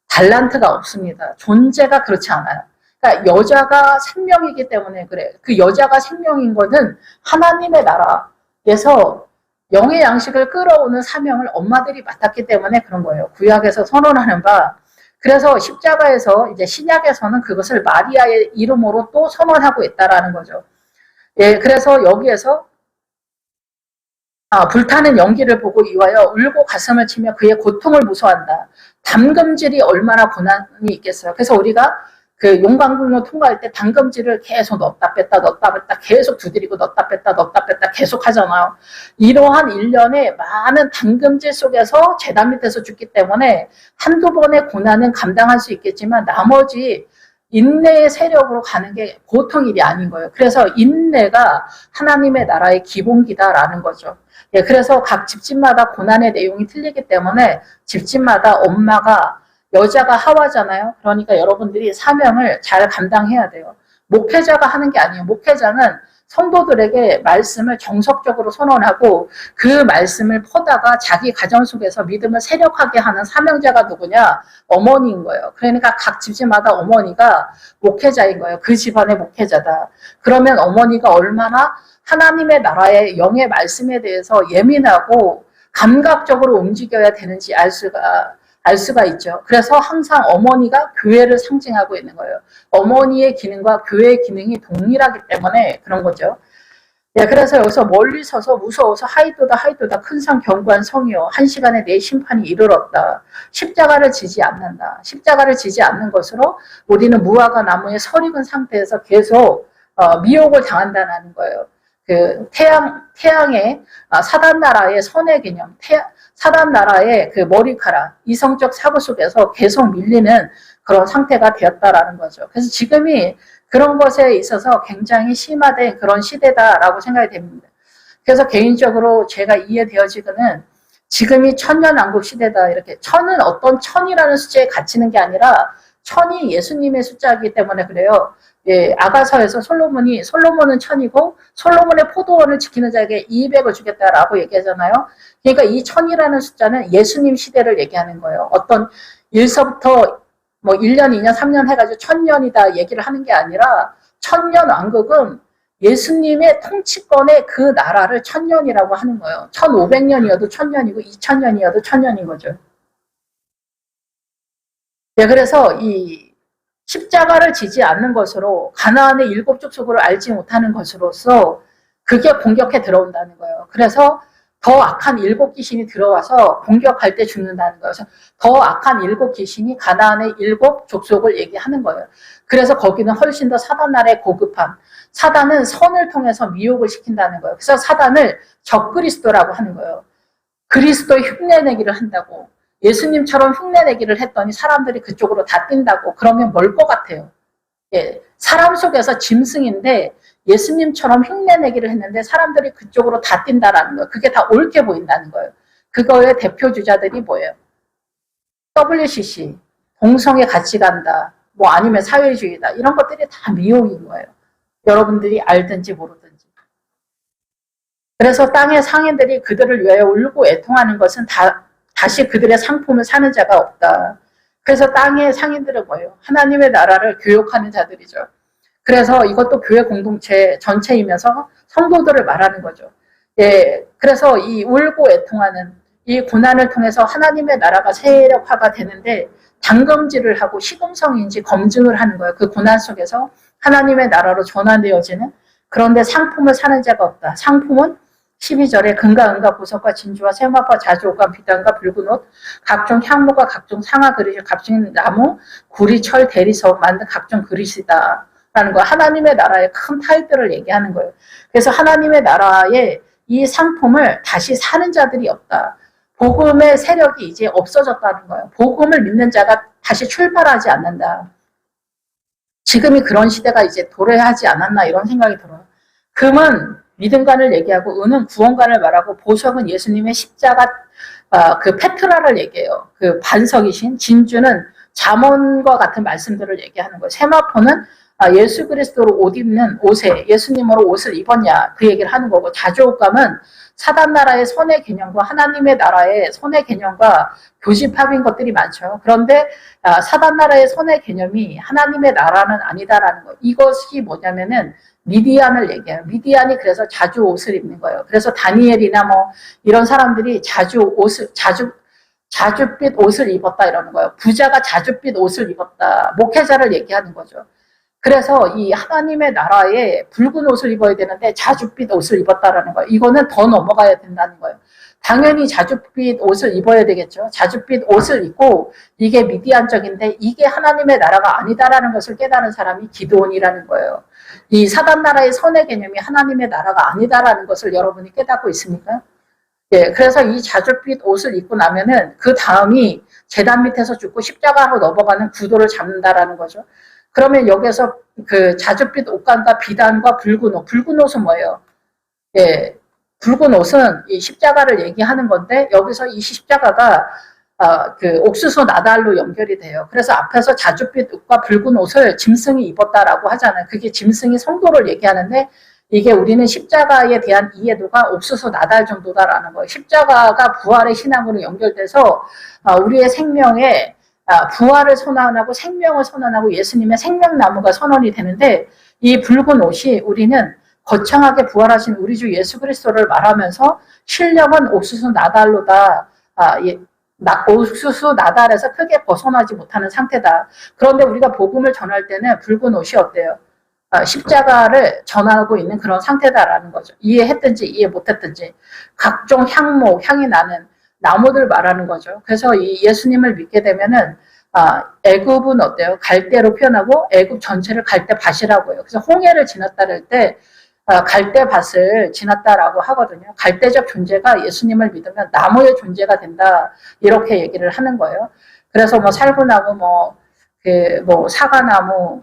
Speaker 1: 달란트가 없습니다. 존재가 그렇지 않아요. 그러니까 여자가 생명이기 때문에 그래. 그 여자가 생명인 거는 하나님의 나라에서 영의 양식을 끌어오는 사명을 엄마들이 맡았기 때문에 그런 거예요. 구약에서 선언하는 바. 그래서 십자가에서 이제 신약에서는 그것을 마리아의 이름으로 또 선언하고 있다라는 거죠. 예, 그래서 여기에서 불타는 연기를 보고 이와여 울고 가슴을 치며 그의 고통을 무서워한다. 담금질이 얼마나 고난이 있겠어요. 그래서 우리가 그 용광로 통과할 때 담금질을 계속 넣었다 뺐다 계속 두드리고 넣었다 뺐다 계속 하잖아요. 이러한 일련의 많은 담금질 속에서 제단 밑에서 죽기 때문에 한두 번의 고난은 감당할 수 있겠지만 나머지 인내의 세력으로 가는 게 보통 일이 아닌 거예요. 그래서 인내가 하나님의 나라의 기본기다라는 거죠. 예, 그래서 각 집집마다 고난의 내용이 틀리기 때문에 집집마다 엄마가 여자가 하와잖아요. 그러니까 여러분들이 사명을 잘 감당해야 돼요. 목회자가 하는 게 아니에요. 목회자는 성도들에게 말씀을 정석적으로 선언하고 그 말씀을 퍼다가 자기 가정 속에서 믿음을 세력하게 하는 사명자가 누구냐? 어머니인 거예요. 그러니까 각 집집마다 어머니가 목회자인 거예요. 그 집안의 목회자다. 그러면 어머니가 얼마나 하나님의 나라의 영의 말씀에 대해서 예민하고 감각적으로 움직여야 되는지 알 수가 있죠. 그래서 항상 어머니가 교회를 상징하고 있는 거예요. 어머니의 기능과 교회의 기능이 동일하기 때문에 그런 거죠. 예, 그래서 여기서 멀리 서서 무서워서 하이도다 큰 산 견고한 성이요 한 시간에 내 심판이 이르렀다. 십자가를 지지 않는다. 십자가를 지지 않는 것으로 우리는 무화과 나무에 설익은 상태에서 계속 미혹을 당한다는 거예요. 그 태양의 사단 나라의 선의 개념, 사단 나라의 그 머리카락, 이성적 사고 속에서 계속 밀리는 그런 상태가 되었다라는 거죠. 그래서 지금이 그런 것에 있어서 굉장히 심화된 그런 시대다라고 생각이 됩니다. 그래서 개인적으로 제가 이해되어지기는 지금이 천년왕국 시대다. 이렇게 천은 어떤 천이라는 숫자에 갇히는 게 아니라 천이 예수님의 숫자이기 때문에 그래요. 아가서에서 솔로몬은 천이고 솔로몬의 포도원을 지키는 자에게 200을 주겠다라고 얘기하잖아요. 그러니까 이 천이라는 숫자는 예수님 시대를 얘기하는 거예요. 어떤 1서부터 뭐 1년, 2년, 3년 해가지고 1000년이다 얘기를 하는 게 아니라 천년 왕국은 예수님의 통치권의 그 나라를 1000년이라고 하는 거예요. 1500년이어도 1000년이고 2000년이어도 1000년인 거죠. 네, 그래서 이 십자가를 지지 않는 것으로 가나안의 7족속을 알지 못하는 것으로서 그게 공격해 들어온다는 거예요. 그래서 더 악한 7귀신이 들어와서 공격할 때 죽는다는 거예요. 그래서 더 악한 7귀신이 가나안의 7족속을 얘기하는 거예요. 그래서 거기는 훨씬 더 사단 나라의 고급함, 사단은 선을 통해서 미혹을 시킨다는 거예요. 그래서 사단을 적그리스도라고 하는 거예요. 그리스도의 흉내내기를 한다고. 예수님처럼 흉내내기를 했더니 사람들이 그쪽으로 다 뛴다고. 그러면 뭘 것 같아요? 예, 사람 속에서 짐승인데 예수님처럼 흉내내기를 했는데 사람들이 그쪽으로 다 뛴다라는 거예요. 그게 다 옳게 보인다는 거예요. 그거의 대표 주자들이 뭐예요? WCC, 동성애 같이 간다, 뭐 아니면 사회주의다, 이런 것들이 다 미혹인 거예요. 여러분들이 알든지 모르든지. 그래서 땅의 상인들이 그들을 위하여 울고 애통하는 것은 다시 그들의 상품을 사는 자가 없다. 그래서 땅의 상인들은 뭐예요? 하나님의 나라를 교육하는 자들이죠. 그래서 이것도 교회 공동체 전체이면서 성도들을 말하는 거죠. 예, 그래서 이 울고 애통하는 이 고난을 통해서 하나님의 나라가 세력화가 되는데 단검질을 하고 시금성인지 검증을 하는 거예요. 그 고난 속에서 하나님의 나라로 전환되어지는. 그런데 상품을 사는 자가 없다. 상품은 12절에 금과 은과 보석과 진주와 세마과 자주옥과 비단과 붉은 옷, 각종 향모가 각종 상아 그릇이 값진 나무, 구리, 철, 대리석 만든 각종 그릇이다 라는 거예요. 하나님의 나라의 큰 타입들을 얘기하는 거예요. 그래서 하나님의 나라의 이 상품을 다시 사는 자들이 없다. 복음의 세력이 이제 없어졌다는 거예요. 복음을 믿는 자가 다시 출발하지 않는다. 지금이 그런 시대가 이제 도래하지 않았나 이런 생각이 들어요. 금은 믿음관을 얘기하고 은은 구원관을 말하고 보석은 예수님의 십자가 그 페트라를 얘기해요. 그 반석이신. 진주는 잠언과 같은 말씀들을 얘기하는 거예요. 세마포는 예수 그리스도로 옷 입는 옷에 예수님으로 옷을 입었냐 그 얘기를 하는 거고, 자주옥감은 사단 나라의 선의 개념과 하나님의 나라의 선의 개념과 교집합인 것들이 많죠. 그런데 사단 나라의 선의 개념이 하나님의 나라는 아니다라는 거. 이것이 뭐냐면은 미디안을 얘기해요. 미디안이 그래서 자주 옷을 입는 거예요. 그래서 다니엘이나 뭐 이런 사람들이 자주빛 옷을 입었다 이러는 거예요. 부자가 자주빛 옷을 입었다. 목회자를 얘기하는 거죠. 그래서 이 하나님의 나라에 붉은 옷을 입어야 되는데 자주빛 옷을 입었다라는 거예요. 이거는 더 넘어가야 된다는 거예요. 당연히 자주빛 옷을 입어야 되겠죠. 자주빛 옷을 입고 이게 미디안적인데 이게 하나님의 나라가 아니다라는 것을 깨달은 사람이 기드온이라는 거예요. 이 사단 나라의 선의 개념이 하나님의 나라가 아니다라는 것을 여러분이 깨닫고 있습니까? 예, 그래서 이 자주빛 옷을 입고 나면은 그 다음이 제단 밑에서 죽고 십자가로 넘어가는 구도를 잡는다라는 거죠. 그러면 여기서 그 자주빛 옷감과 비단과 붉은 옷은 뭐예요? 예, 붉은 옷은 이 십자가를 얘기하는 건데 여기서 이 십자가가 그 옥수수 나달로 연결이 돼요. 그래서 앞에서 자주빛 옷과 붉은 옷을 짐승이 입었다라고 하잖아요. 그게 짐승이 성도를 얘기하는데 이게 우리는 십자가에 대한 이해도가 옥수수 나달 정도다라는 거예요. 십자가가 부활의 신앙으로 연결돼서 우리의 생명에 부활을 선언하고 생명을 선언하고 예수님의 생명나무가 선언이 되는데 이 붉은 옷이 우리는 거창하게 부활하신 우리 주 예수 그리스도를 말하면서 실력은 옥수수 나달로다. 옥수수 나달에서 크게 벗어나지 못하는 상태다. 그런데 우리가 복음을 전할 때는 붉은 옷이 어때요? 십자가를 전하고 있는 그런 상태다라는 거죠. 이해했든지 이해 못했든지 각종 향모, 향이 나는 나무들 말하는 거죠. 그래서 이 예수님을 믿게 되면은 애굽은 어때요? 갈대로 표현하고 애굽 전체를 갈대밭이라고 해요. 그래서 홍해를 지났다 할 때 갈대밭을 지났다라고 하거든요. 갈대적 존재가 예수님을 믿으면 나무의 존재가 된다 이렇게 얘기를 하는 거예요. 그래서 뭐 살구나무, 뭐 사과나무,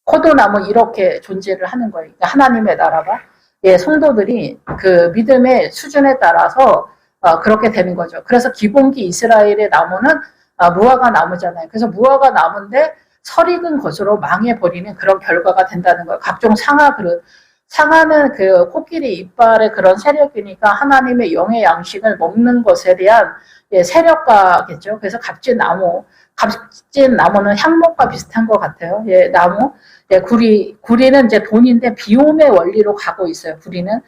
Speaker 1: 포도나무 이렇게 존재를 하는 거예요. 그러니까 하나님의 나라가 성도들이 그 믿음의 수준에 따라서 그렇게 되는 거죠. 그래서 기본기 이스라엘의 나무는 무화과 나무잖아요. 그래서 무화과 나무인데 설익은 것으로 망해버리는 그런 결과가 된다는 거예요. 각종 상하 그릇. 상하는 그 코끼리 이빨의 그런 세력이니까 하나님의 영의 양식을 먹는 것에 대한 세력가겠죠. 그래서 값진 나무는 향목과 비슷한 것 같아요. 나무. 구리는 이제 돈인데 비움의 원리로 가고 있어요. 구리는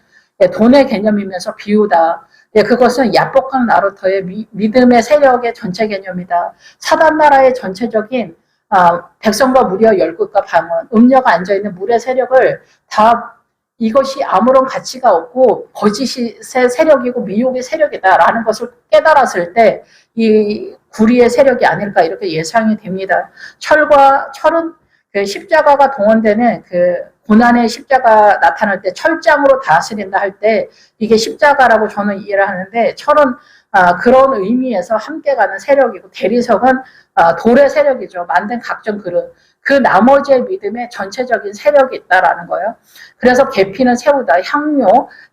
Speaker 1: 돈의 개념이면서 비우다. 그것은 야복강 나루터의 믿음의 세력의 전체 개념이다. 사단 나라의 전체적인 백성과 무리와 열국과 방언, 음녀가 앉아있는 물의 세력을 다 이것이 아무런 가치가 없고 거짓의 세력이고 미혹의 세력이다라는 것을 깨달았을 때 이 구리의 세력이 아닐까 이렇게 예상이 됩니다. 철은 그 십자가가 동원되는 그 고난의 십자가 나타날 때 철장으로 다스린다 할 때 이게 십자가라고 저는 이해를 하는데 철은 그런 의미에서 함께 가는 세력이고 대리석은 돌의 세력이죠. 만든 각종 그릇. 그 나머지의 믿음에 전체적인 세력이 있다라는 거예요. 그래서 계피는 세우다.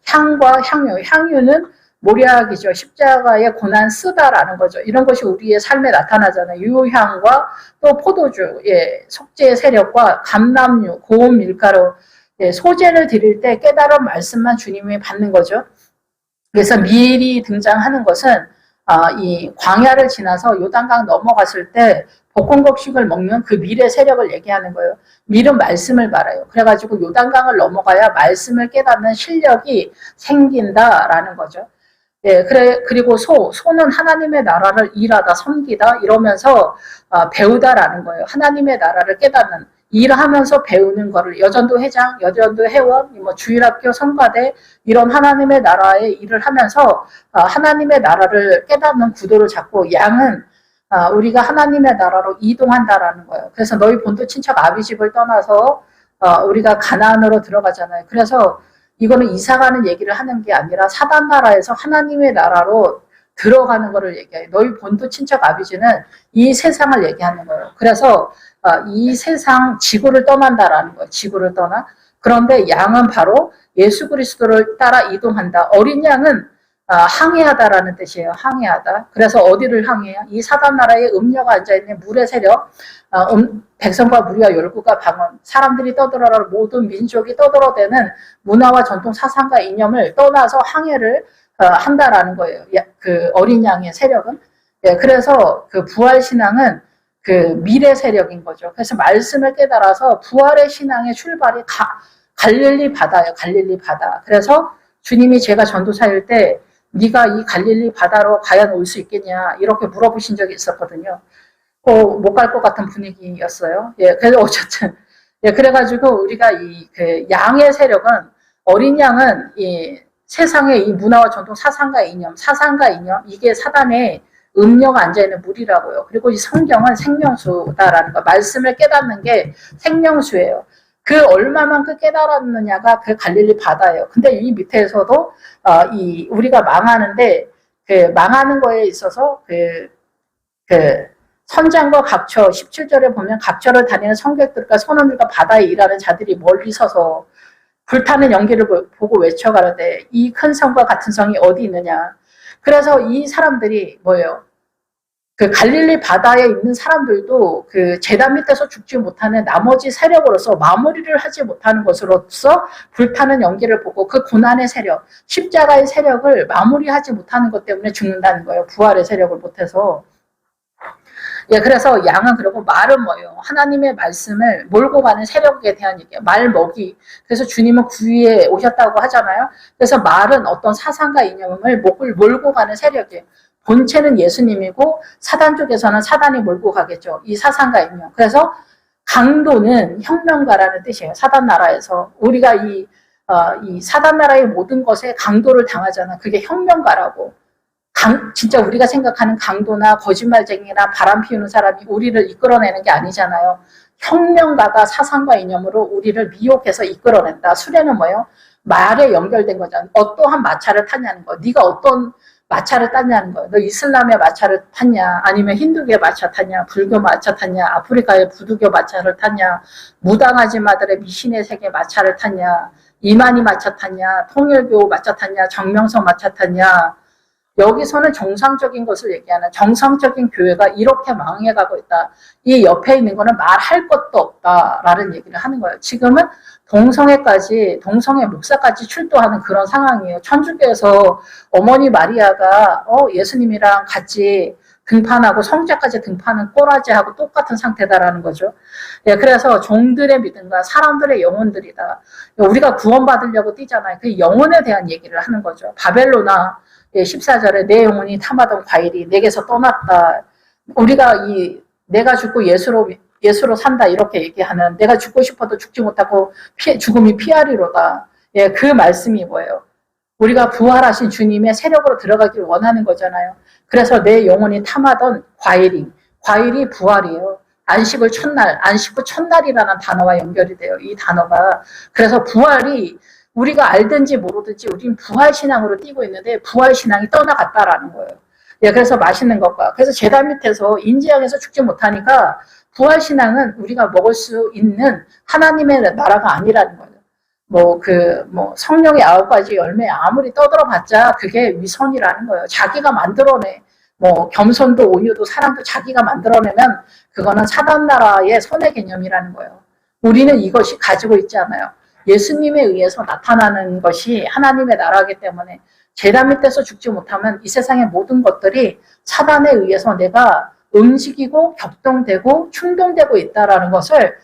Speaker 1: 향과 향유는 모략이죠. 십자가의 고난 쓰다라는 거죠. 이런 것이 우리의 삶에 나타나잖아요. 유향과 또 포도주, 속죄의 세력과 감람류, 고운 밀가루, 소재를 드릴 때 깨달은 말씀만 주님이 받는 거죠. 그래서 밀이 등장하는 것은 이 광야를 지나서 요단강 넘어갔을 때 볶음곡식을 먹는 그 밀의 세력을 얘기하는 거예요. 밀은 말씀을 말해요. 그래가지고 요단강을 넘어가야 말씀을 깨닫는 실력이 생긴다라는 거죠. 그리고 소는 하나님의 나라를 일하다, 섬기다 이러면서 배우다라는 거예요. 하나님의 나라를 깨닫는 일하면서 배우는 거를 여전도 회장, 여전도 회원, 주일학교 성가대 이런 하나님의 나라의 일을 하면서 하나님의 나라를 깨닫는 구도를 잡고 양은 우리가 하나님의 나라로 이동한다라는 거예요. 그래서 너희 본토 친척 아비집을 떠나서 우리가 가나안으로 들어가잖아요. 그래서 이거는 이사가는 얘기를 하는 게 아니라 사단 나라에서 하나님의 나라로 들어가는 거를 얘기해요. 너희 본토 친척 아비지는 이 세상을 얘기하는 거예요. 그래서 이 세상 지구를 떠난다라는 거예요. 지구를 떠나. 그런데 양은 바로 예수 그리스도를 따라 이동한다. 어린 양은 항해하다라는 뜻이에요. 항해하다. 그래서 어디를 항해해요? 이 사단 나라에 음녀가 앉아있는 물의 세력, 백성과 무리와 열국과 방언, 사람들이 떠들어라 모든 민족이 떠들어대는 문화와 전통 사상과 이념을 떠나서 항해를 한다라는 거예요. 그 어린 양의 세력은. 그래서 그 부활 신앙은 그 미래 세력인 거죠. 그래서 말씀을 깨달아서 부활의 신앙의 출발이 갈릴리 바다예요. 갈릴리 바다. 그래서 주님이 제가 전도사일 때 네가 이 갈릴리 바다로 과연 올 수 있겠냐 이렇게 물어보신 적이 있었거든요. 못 갈 것 같은 분위기였어요. 그래서 어쨌든 그래가지고 우리가 그 양의 세력은 어린 양은 이 세상의 이 문화와 전통 사상과 이념 이게 사단의 음녀가 앉아있는 물이라고요. 그리고 이 성경은 생명수다라는 거. 말씀을 깨닫는 게 생명수예요. 그 얼마만큼 깨달았느냐가 그 갈릴리 바다예요. 근데 이 밑에서도 우리가 망하는데 그 망하는 거에 있어서 그 선장과 각처 17절에 보면 각처를 다니는 성객들과 선원들과 바다에 일하는 자들이 멀리 서서 불타는 연기를 보고 외쳐가는데 이 큰 성과 같은 성이 어디 있느냐. 그래서 이 사람들이 뭐예요? 그 갈릴리 바다에 있는 사람들도 그 제단 밑에서 죽지 못하는 나머지 세력으로서 마무리를 하지 못하는 것으로서 불타는 연기를 보고 그 고난의 세력, 십자가의 세력을 마무리하지 못하는 것 때문에 죽는다는 거예요. 부활의 세력을 못해서. 그래서 양은 그러고 말은 뭐예요? 하나님의 말씀을 몰고 가는 세력에 대한 얘기예요. 말먹이. 그래서 주님은 구위에 오셨다고 하잖아요. 그래서 말은 어떤 사상과 이념을 몰고 가는 세력이에요. 본체는 예수님이고 사단 쪽에서는 사단이 몰고 가겠죠. 이 사상과 이념. 그래서 강도는 혁명가라는 뜻이에요. 사단 나라에서. 우리가 이 사단 나라의 모든 것에 강도를 당하잖아. 그게 혁명가라고. 진짜 우리가 생각하는 강도나 거짓말쟁이나 바람 피우는 사람이 우리를 이끌어내는 게 아니잖아요. 혁명가가 사상과 이념으로 우리를 미혹해서 이끌어낸다. 수레는 뭐예요? 말에 연결된 거잖아. 어떠한 마차를 타냐는 거. 네가 어떤 마차를 탔냐는 거예요. 너 이슬람의 마차를 탔냐? 아니면 힌두교의 마차 탔냐? 불교 마차 탔냐? 아프리카의 부두교 마차를 탔냐? 무당아지마들의 미신의 세계 마차를 탔냐? 이만희 마차 탔냐? 통일교 마차 탔냐? 정명석 마차 탔냐? 여기서는 정상적인 것을 얘기하는 정상적인 교회가 이렇게 망해가고 있다. 이 옆에 있는 거는 말할 것도 없다라는 얘기를 하는 거예요. 지금은 동성애 목사까지 출두하는 그런 상황이에요. 천주교에서 어머니 마리아가 예수님이랑 같이 등판하고 성자까지 등판은 꼬라지하고 똑같은 상태다라는 거죠. 예, 그래서 종들의 믿음과 사람들의 영혼들이다. 우리가 구원받으려고 뛰잖아요. 그 영혼에 대한 얘기를 하는 거죠. 바벨로나 14절에 내 영혼이 탐하던 과일이 내게서 떠났다. 우리가 내가 죽고 예수로 산다 이렇게 얘기하는 내가 죽고 싶어도 죽지 못하고 죽음이 피하리로다. 예, 그 말씀이 뭐예요? 우리가 부활하신 주님의 세력으로 들어가기를 원하는 거잖아요. 그래서 내 영혼이 탐하던 과일이 부활이에요. 안식 후 첫날이라는 단어와 연결이 돼요. 이 단어가. 그래서 부활이 우리가 알든지 모르든지 우리는 부활신앙으로 뛰고 있는데 부활신앙이 떠나갔다라는 거예요. 예, 그래서 맛있는 것과 그래서 제단 밑에서 인지양에서 죽지 못하니까 부활신앙은 우리가 먹을 수 있는 하나님의 나라가 아니라는 거예요. 성령의 9가지 열매 아무리 떠들어봤자 그게 위선이라는 거예요. 자기가 만들어내. 겸손도 온유도 사랑도 자기가 만들어내면 그거는 사단 나라의 선의 개념이라는 거예요. 우리는 이것이 가지고 있지 않아요. 예수님에 의해서 나타나는 것이 하나님의 나라이기 때문에 제단 밑에서 죽지 못하면 이 세상의 모든 것들이 사단에 의해서 내가 움직이고 격동되고 충동되고 있다라는 것을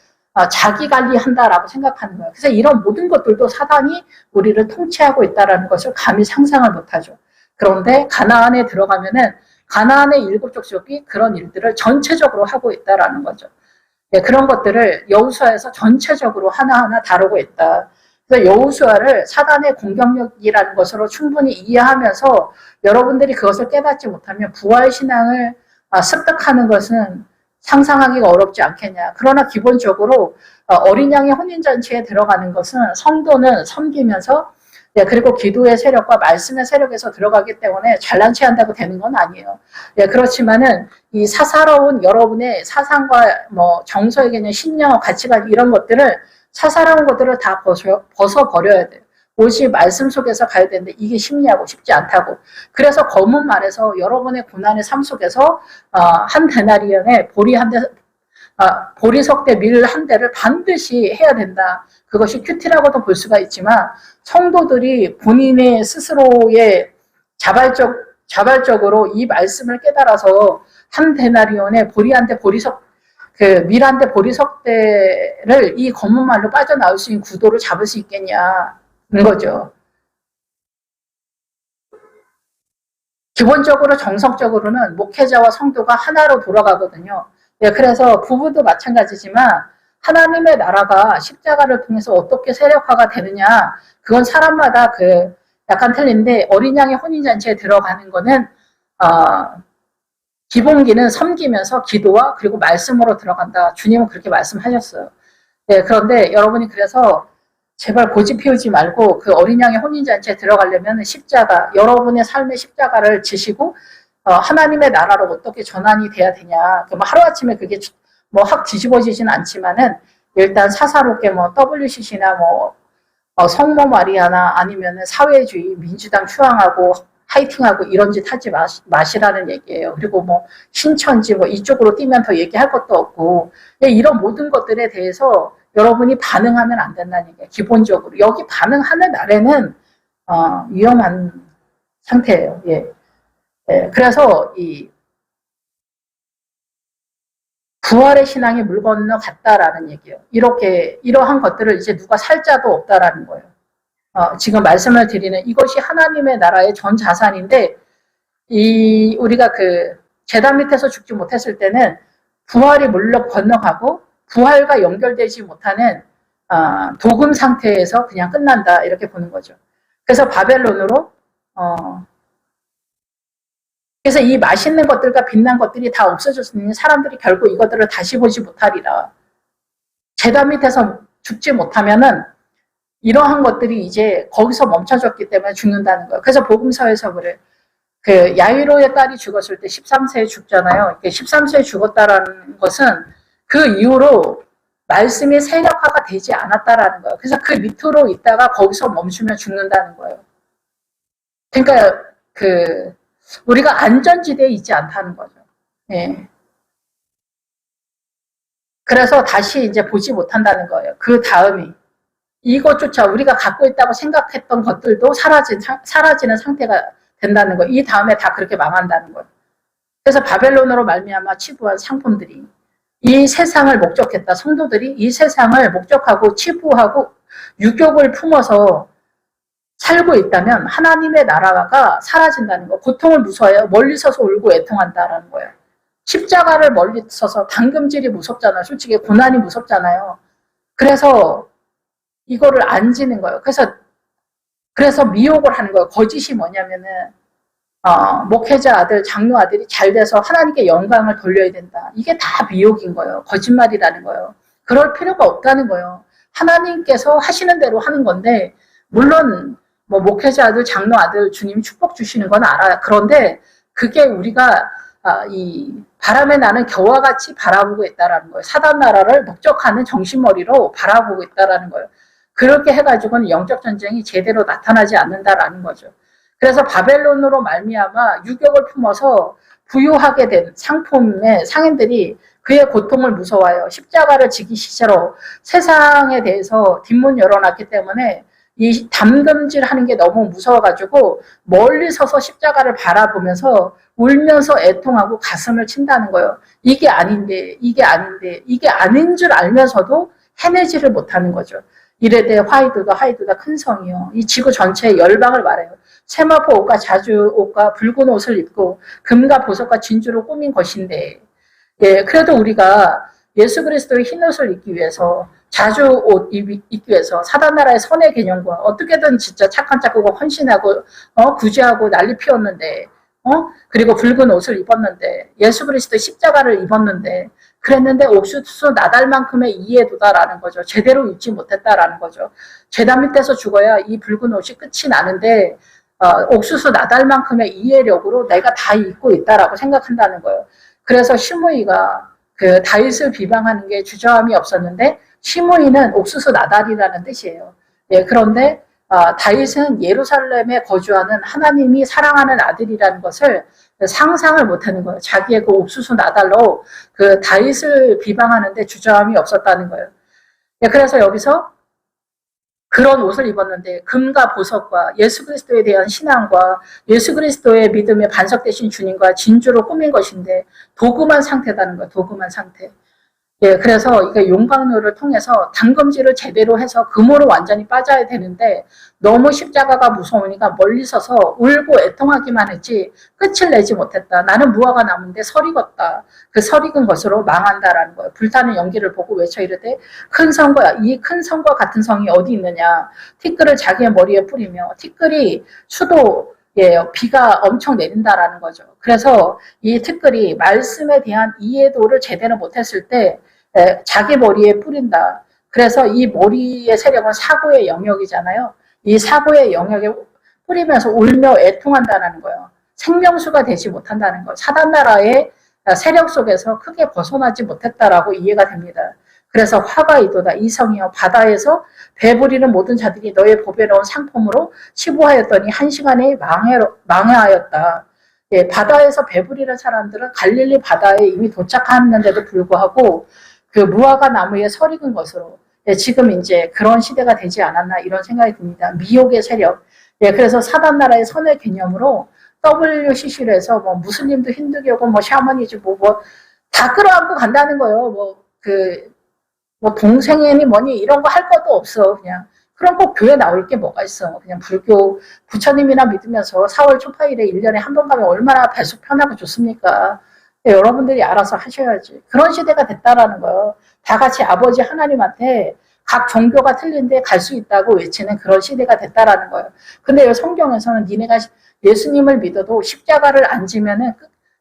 Speaker 1: 자기 관리한다라고 생각하는 거예요. 그래서 이런 모든 것들도 사단이 우리를 통치하고 있다라는 것을 감히 상상을 못하죠. 그런데 가나안에 들어가면은 가나안의 7 족속이 그런 일들을 전체적으로 하고 있다라는 거죠. 네, 그런 것들을 여호수아에서 전체적으로 하나하나 다루고 있다. 그래서 여호수아를 사단의 공격력이라는 것으로 충분히 이해하면서 여러분들이 그것을 깨닫지 못하면 부활신앙을 습득하는 것은 상상하기가 어렵지 않겠냐. 그러나 기본적으로 어린 양의 혼인잔치에 들어가는 것은 성도는 섬기면서 그리고 기도의 세력과 말씀의 세력에서 들어가기 때문에 잘난 체 한다고 되는 건 아니에요. 그렇지만은 이 사사로운 여러분의 사상과 정서의 개념, 신념, 가치관 이런 것들을 사사로운 것들을 다 벗어버려야 돼요. 오직 말씀 속에서 가야 되는데 이게 쉽지 않다고. 그래서 검은 말에서 여러분의 고난의 삶 속에서 한 데나리온에 보리석대 밀 한 대를 반드시 해야 된다. 그것이 큐티라고도 볼 수가 있지만 성도들이 본인의 스스로의 자발적으로 이 말씀을 깨달아서 한 데나리온에 밀 한 대 보리석대를 이 검은 말로 빠져나올 수 있는 구도를 잡을 수 있겠냐는 거죠. 기본적으로 정성적으로는 목회자와 성도가 하나로 돌아가거든요. 그래서 부부도 마찬가지지만 하나님의 나라가 십자가를 통해서 어떻게 세력화가 되느냐 그건 사람마다 약간 틀린데 어린 양의 혼인잔치에 들어가는 거는 기본기는 섬기면서 기도와 그리고 말씀으로 들어간다. 주님은 그렇게 말씀하셨어요. 그런데 여러분이 그래서 제발 고집 피우지 말고 그 어린 양의 혼인잔치에 들어가려면 십자가, 여러분의 삶의 십자가를 지시고 하나님의 나라로 어떻게 전환이 돼야 되냐. 그럼 하루아침에 그게 확 뒤집어지지는 않지만은 일단 사사롭게 WCC나 성모 마리아나 아니면은 사회주의, 민주당 추앙하고 하이팅하고 이런 짓 하지 마시라는 얘기예요. 그리고 신천지 이쪽으로 뛰면 더 얘기할 것도 없고 이런 모든 것들에 대해서 여러분이 반응하면 안 된다는 얘기예요. 기본적으로 여기 반응하는 날에는 위험한 상태예요. 그래서 이 부활의 신앙이 물 건너갔다라는 얘기예요. 이러한 것들을 이제 누가 살 자도 없다라는 거예요. 지금 말씀을 드리는 이것이 하나님의 나라의 전 자산인데 우리가 제단 밑에서 죽지 못했을 때는 부활이 물러 건너가고 부활과 연결되지 못하는 도금 상태에서 그냥 끝난다 이렇게 보는 거죠. 그래서 바벨론으로 그래서 이 맛있는 것들과 빛난 것들이 다 없어졌으니 사람들이 결국 이것들을 다시 보지 못하리라. 제단 밑에서 죽지 못하면은 이러한 것들이 이제 거기서 멈춰졌기 때문에 죽는다는 거예요. 그래서 복음서에서 그래. 야이로의 딸이 죽었을 때 13세에 죽잖아요. 13세에 죽었다라는 것은 그 이후로 말씀이 세력화가 되지 않았다라는 거예요. 그래서 그 밑으로 있다가 거기서 멈추면 죽는다는 거예요. 그러니까 우리가 안전지대에 있지 않다는 거죠. 예. 그래서 다시 이제 보지 못한다는 거예요. 그 다음이. 이것조차 우리가 갖고 있다고 생각했던 것들도 사라지는 상태가 된다는 거예요. 이 다음에 다 그렇게 망한다는 거예요. 그래서 바벨론으로 말미암아 치부한 상품들이 이 세상을 목적했다. 성도들이 이 세상을 목적하고 치부하고 유격을 품어서 살고 있다면 하나님의 나라가 사라진다는 거. 고통을 무서워해요. 멀리 서서 울고 애통한다라는 거예요. 십자가를 멀리 서서 당금질이 무섭잖아요. 솔직히 고난이 무섭잖아요. 그래서 이거를 안 지는 거예요. 그래서 미혹을 하는 거예요. 거짓이 뭐냐면은 목회자 아들, 장로 아들이 잘 돼서 하나님께 영광을 돌려야 된다. 이게 다 미혹인 거예요. 거짓말이라는 거예요. 그럴 필요가 없다는 거예요. 하나님께서 하시는 대로 하는 건데, 물론 뭐 목회자 아들, 장로 아들 주님이 축복 주시는 건 알아요. 그런데 그게 우리가 이 바람에 나는 겨와 같이 바라보고 있다라는 거예요. 사단 나라를 목적하는 정신머리로 바라보고 있다라는 거예요. 그렇게 해가지고는 영적 전쟁이 제대로 나타나지 않는다라는 거죠. 그래서 바벨론으로 말미암아 유격을 품어서 부유하게 된 상품의 상인들이 그의 고통을 무서워해요. 십자가를 지기 싫어 세상에 대해서 뒷문 열어놨기 때문에 이 담금질하는 게 너무 무서워가지고 멀리 서서 십자가를 바라보면서 울면서 애통하고 가슴을 친다는 거예요. 이게 아닌데, 이게 아닌데, 이게 아닌 줄 알면서도 해내지를 못하는 거죠. 이래대 화이드가 큰 성이요. 이 지구 전체의 열방을 말해요. 세마포 옷과 자주 옷과 붉은 옷을 입고 금과 보석과 진주로 꾸민 것인데, 예, 그래도 우리가 예수 그리스도의 흰 옷을 입기 위해서 자주 옷 입기 위해서 사단 나라의 선의 개념과 어떻게든 진짜 착한 짝하고 헌신하고 구제하고 난리 피웠는데 그리고 붉은 옷을 입었는데 예수 그리스도 십자가를 입었는데 그랬는데 옥수수 나달만큼의 이해도다라는 거죠. 제대로 입지 못했다라는 거죠. 제단 밑에서 죽어야 이 붉은 옷이 끝이 나는데 옥수수 나달만큼의 이해력으로 내가 다 입고 있다라고 생각한다는 거예요. 그래서 시므이가 그 다윗을 비방하는 게 주저함이 없었는데 시므이는 옥수수 나달이라는 뜻이에요. 예, 그런데 다윗은 예루살렘에 거주하는 하나님이 사랑하는 아들이라는 것을 상상을 못하는 거예요. 자기의 그 옥수수 나달로 그 다윗을 비방하는데 주저함이 없었다는 거예요. 예, 그래서 여기서 그런 옷을 입었는데 금과 보석과 예수 그리스도에 대한 신앙과 예수 그리스도의 믿음에 반석되신 주님과 진주로 꾸민 것인데 도금한 상태라는 거예요. 도금한 상태. 예, 그래서 이게 용광로를 통해서 담금질을 제대로 해서 금으로 완전히 빠져야 되는데 너무 십자가가 무서우니까 멀리 서서 울고 애통하기만 했지 끝을 내지 못했다. 나는 무화과 나무인데 설익었다. 그 설익은 것으로 망한다라는 거예요. 불타는 연기를 보고 외쳐 이르되 큰 성과 이 큰 성과 같은 성이 어디 있느냐. 티끌을 자기의 머리에 뿌리며 티끌이 수도 예, 비가 엄청 내린다라는 거죠. 그래서 이 티끌이 말씀에 대한 이해도를 제대로 못했을 때 자기 머리에 뿌린다. 그래서 이 머리의 세력은 사고의 영역이잖아요. 이 사고의 영역에 뿌리면서 울며 애통한다는 거예요. 생명수가 되지 못한다는 거. 사단 나라의 세력 속에서 크게 벗어나지 못했다라고 이해가 됩니다. 그래서 화가 이도다. 이성이여 바다에서 배부리는 모든 자들이 너의 보배로운 상품으로 치부하였더니 한 시간에 망해하였다. 예, 바다에서 배부리는 사람들은 갈릴리 바다에 이미 도착했는데도 불구하고 그 무화과 나무에 설익은 것으로 예, 지금 이제 그런 시대가 되지 않았나 이런 생각이 듭니다. 미혹의 세력. 예, 그래서 사단 나라의 선의 개념으로 WCC로 해서 뭐 무슬림도 힌두교고 뭐 샤머니즘 뭐 다 끌어안고 간다는 거예요. 뭐 동생애니 뭐니 이런 거 할 것도 없어. 그냥 그럼 꼭 교회 나올 게 뭐가 있어. 그냥 불교 부처님이나 믿으면서 4월 초파일에 1년에 한 번 가면 얼마나 배속 편하고 좋습니까. 네, 여러분들이 알아서 하셔야지. 그런 시대가 됐다라는 거예요. 다 같이 아버지 하나님한테 각 종교가 틀린데 갈 수 있다고 외치는 그런 시대가 됐다라는 거예요. 근데 성경에서는 니네가 예수님을 믿어도 십자가를 안 지면은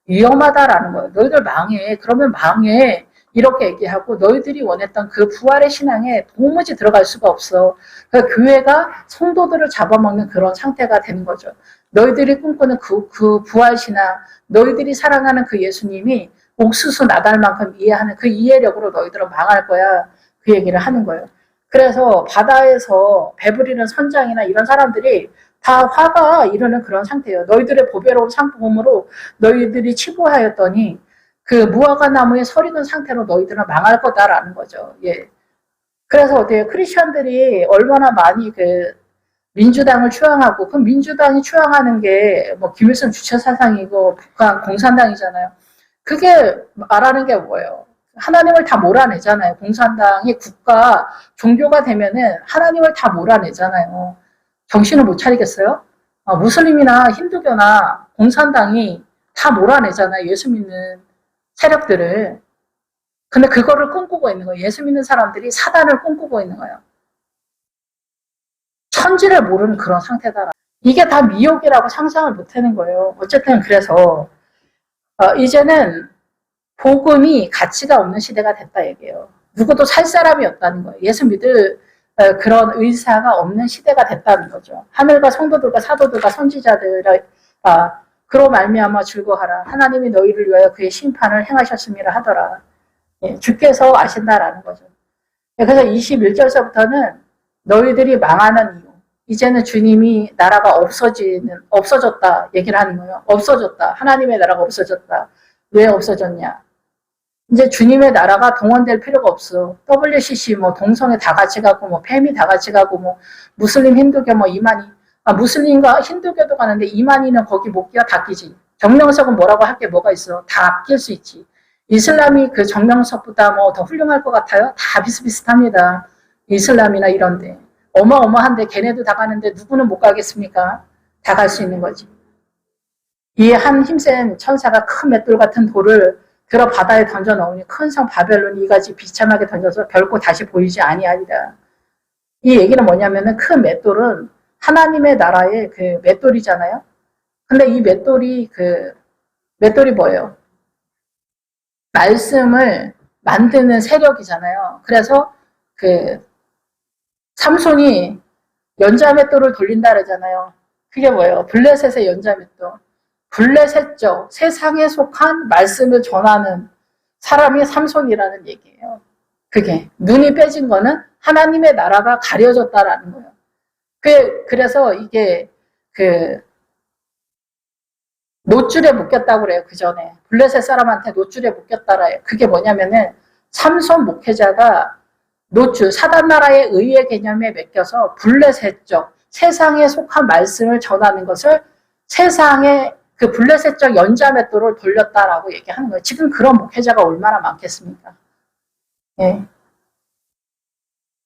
Speaker 1: 위험하다라는 거예요. 너희들 망해. 그러면 망해. 이렇게 얘기하고 너희들이 원했던 그 부활의 신앙에 도무지 들어갈 수가 없어. 그러니까 교회가 성도들을 잡아먹는 그런 상태가 되는 거죠. 너희들이 꿈꾸는 그 부활 신앙, 너희들이 사랑하는 그 예수님이 옥수수 나달만큼 이해하는 그 이해력으로 너희들은 망할 거야. 그 얘기를 하는 거예요. 그래서 바다에서 배부리는 선장이나 이런 사람들이 다 화가 이르는 그런 상태예요. 너희들의 보배로운 상품으로 너희들이 치부하였더니 그 무화과 나무에 서리는 상태로 너희들은 망할 거다라는 거죠. 예. 그래서 어때요? 크리스천들이 얼마나 많이 그 민주당을 추앙하고, 그 민주당이 추앙하는 게 뭐 김일성 주체 사상이고 북한 공산당이잖아요. 그게 말하는 게 뭐예요? 하나님을 다 몰아내잖아요. 공산당이 국가, 종교가 되면은 하나님을 다 몰아내잖아요. 정신을 못 차리겠어요? 무슬림이나 힌두교나 공산당이 다 몰아내잖아요. 예수 믿는 세력들을. 근데 그거를 꿈꾸고 있는 거예요. 예수 믿는 사람들이 사단을 꿈꾸고 있는 거예요. 천지를 모르는 그런 상태다. 이게 다 미혹이라고 상상을 못 하는 거예요. 어쨌든 그래서 이제는 복음이 가치가 없는 시대가 됐다 얘기예요. 누구도 살 사람이 없다는 거예요. 예수 믿을 그런 의사가 없는 시대가 됐다는 거죠. 하늘과 성도들과 사도들과 선지자들의 그로 말미암아 즐거워하라. 하나님이 너희를 위하여 그의 심판을 행하셨음이라 하더라. 예, 주께서 아신다라는 거죠. 그래서 21절서부터는 너희들이 망하는 이유. 이제는 주님이 나라가 없어졌다 얘기를 하는 거예요. 없어졌다. 하나님의 나라가 없어졌다. 왜 없어졌냐? 이제 주님의 나라가 동원될 필요가 없어. WCC 뭐 동성애 다 같이 가고 뭐 페미 다 같이 가고 뭐 무슬림 힌두교 뭐 이만희 무슬림과 힌두교도 가는데 이만희는 거기 못 끼어 다 끼지. 정명석은 뭐라고 할 게 뭐가 있어? 다 낄 수 있지. 이슬람이 그 정명석보다 뭐 더 훌륭할 것 같아요? 다 비슷비슷합니다. 이슬람이나 이런데 어마어마한데 걔네도 다 가는데 누구는 못 가겠습니까? 다 갈 수 있는 거지. 이 한 힘센 천사가 큰 맷돌 같은 돌을 들어 바다에 던져 넣으니 큰 성 바벨론이 이같이 비참하게 던져서 결코 다시 보이지 아니하리라. 이 얘기는 뭐냐면은 큰 맷돌은 하나님의 나라의 그 맷돌이잖아요. 근데 이 맷돌이 뭐예요? 말씀을 만드는 세력이잖아요. 그래서 그 삼손이 연자맷돌을 돌린다 그러잖아요. 그게 뭐예요? 블레셋의 연자맷돌. 블레셋적 세상에 속한 말씀을 전하는 사람이 삼손이라는 얘기예요. 그게 눈이 빼진 거는 하나님의 나라가 가려졌다라는 거예요. 그래서 이게 그 노줄에 묶였다고 그래요. 그 전에 블레셋 사람한테 노줄에 묶였다라 해요. 그게 뭐냐면은 삼손 목회자가 노줄 사단 나라의 의의 개념에 맡겨서 블레셋적 세상에 속한 말씀을 전하는 것을 세상에 그 블레셋적 연자맷돌을 돌렸다라고 얘기하는 거예요. 지금 그런 목회자가 얼마나 많겠습니까? 예.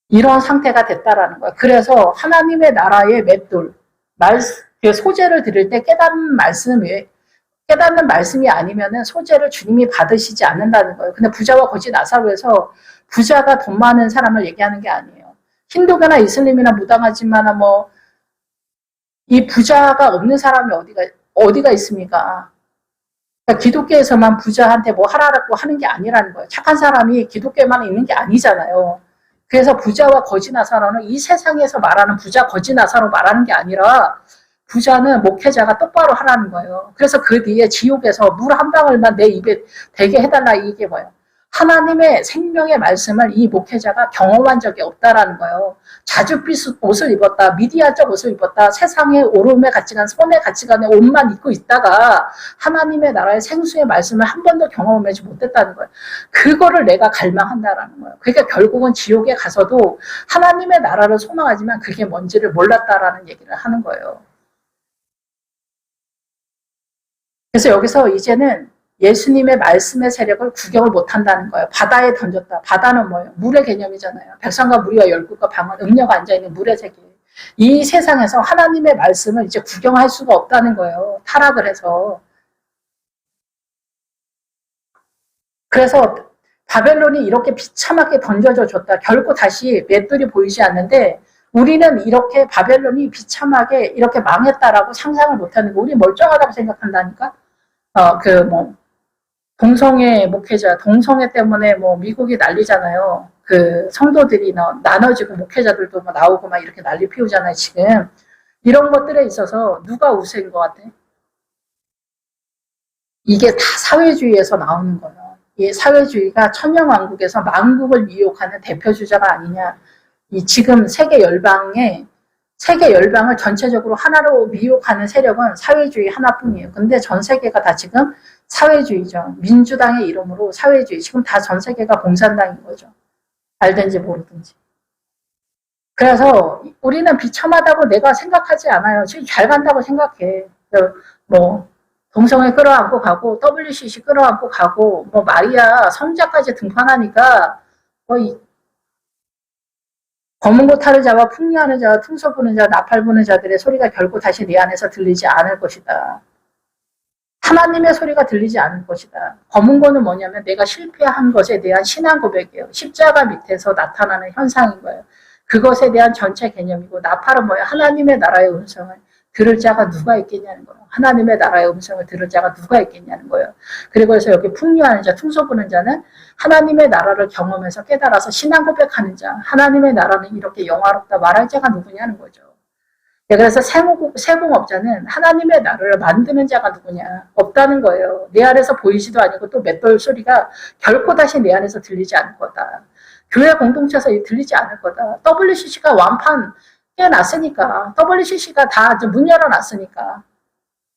Speaker 1: 이런 상태가 됐다라는 거예요. 그래서 하나님의 나라의 맷돌, 소재를 드릴 때 깨닫는 말씀이 아니면은 소재를 주님이 받으시지 않는다는 거예요. 근데 부자와 거지 나사로에서 부자가 돈 많은 사람을 얘기하는 게 아니에요. 힌두교나 이슬람이나 무당하지만 뭐 이 부자가 없는 사람이 어디가 있습니까? 그러니까 기독교에서만 부자한테 뭐 하라고 하는 게 아니라는 거예요. 착한 사람이 기독교에만 있는 게 아니잖아요. 그래서 부자와 거지 나사로는 이 세상에서 말하는 부자, 거지 나사로 말하는 게 아니라 부자는 목회자가 똑바로 하라는 거예요. 그래서 그 뒤에 지옥에서 물 한 방울만 내 입에 대게 해달라 이게 뭐예요? 하나님의 생명의 말씀을 이 목회자가 경험한 적이 없다라는 거예요. 자줏빛 옷을 입었다, 미디어적 옷을 입었다, 세상의 오름의 가치관, 손의 가치관의 옷만 입고 있다가 하나님의 나라의 생수의 말씀을 한 번도 경험하지 못했다는 거예요. 그거를 내가 갈망한다라는 거예요. 그러니까 결국은 지옥에 가서도 하나님의 나라를 소망하지만 그게 뭔지를 몰랐다라는 얘기를 하는 거예요. 그래서 여기서 이제는 예수님의 말씀의 세력을 구경을 못한다는 거예요. 바다에 던졌다. 바다는 뭐예요? 물의 개념이잖아요. 백성과 무리와 열국과 방언, 음녀가 앉아있는 물의 세계. 이 세상에서 하나님의 말씀을 이제 구경할 수가 없다는 거예요. 타락을 해서. 그래서 바벨론이 이렇게 비참하게 던져져 줬다. 결코 다시 맷돌이 보이지 않는데 우리는 이렇게 바벨론이 비참하게 이렇게 망했다라고 상상을 못하는 거. 우리 멀쩡하다고 생각한다니까. 동성애 목회자, 동성애 때문에 뭐 미국이 난리잖아요. 그 성도들이 나눠지고 목회자들도 막 나오고 막 이렇게 난리 피우잖아요, 지금. 이런 것들에 있어서 누가 우세인 것 같아? 이게 다 사회주의에서 나오는 거예요. 이 사회주의가 천년왕국에서 만국을 미혹하는 대표 주자가 아니냐. 이 지금 세계 열방을 전체적으로 하나로 미혹하는 세력은 사회주의 하나뿐이에요. 근데 전 세계가 다 지금 사회주의죠. 민주당의 이름으로 사회주의. 지금 다 전 세계가 공산당인 거죠. 알든지 모르든지. 그래서 우리는 비참하다고 내가 생각하지 않아요. 지금 잘 간다고 생각해. 뭐 동성애 끌어안고 가고 WCC 끌어안고 가고 뭐 마리아 성자까지 등판하니까 뭐 검은 고타를 잡아 풍리하는 자와 퉁소 부는 자, 나팔 부는 자들의 소리가 결코 다시 내 안에서 들리지 않을 것이다. 하나님의 소리가 들리지 않을 것이다. 검은 고는 뭐냐면 내가 실패한 것에 대한 신앙 고백이에요. 십자가 밑에서 나타나는 현상인 거예요. 그것에 대한 전체 개념이고 나팔은 뭐예요? 하나님의 나라의 음성을 들을 자가 누가 있겠냐는 거예요. 하나님의 나라의 음성을 들을 자가 누가 있겠냐는 거예요. 그리고 해서 여기 풍류하는 자, 퉁소 부는 자는 하나님의 나라를 경험해서 깨달아서 신앙 고백하는 자, 하나님의 나라는 이렇게 영화롭다 말할 자가 누구냐는 거죠. 그래서 세공업자는 하나님의 나라를 만드는 자가 누구냐? 없다는 거예요. 내 안에서 보이지도 아니고 또 맷돌 소리가 결코 다시 내 안에서 들리지 않을 거다. 교회 공동체에서 들리지 않을 거다. WCC가 완판 깨놨으니까, WCC가 다 문 열어놨으니까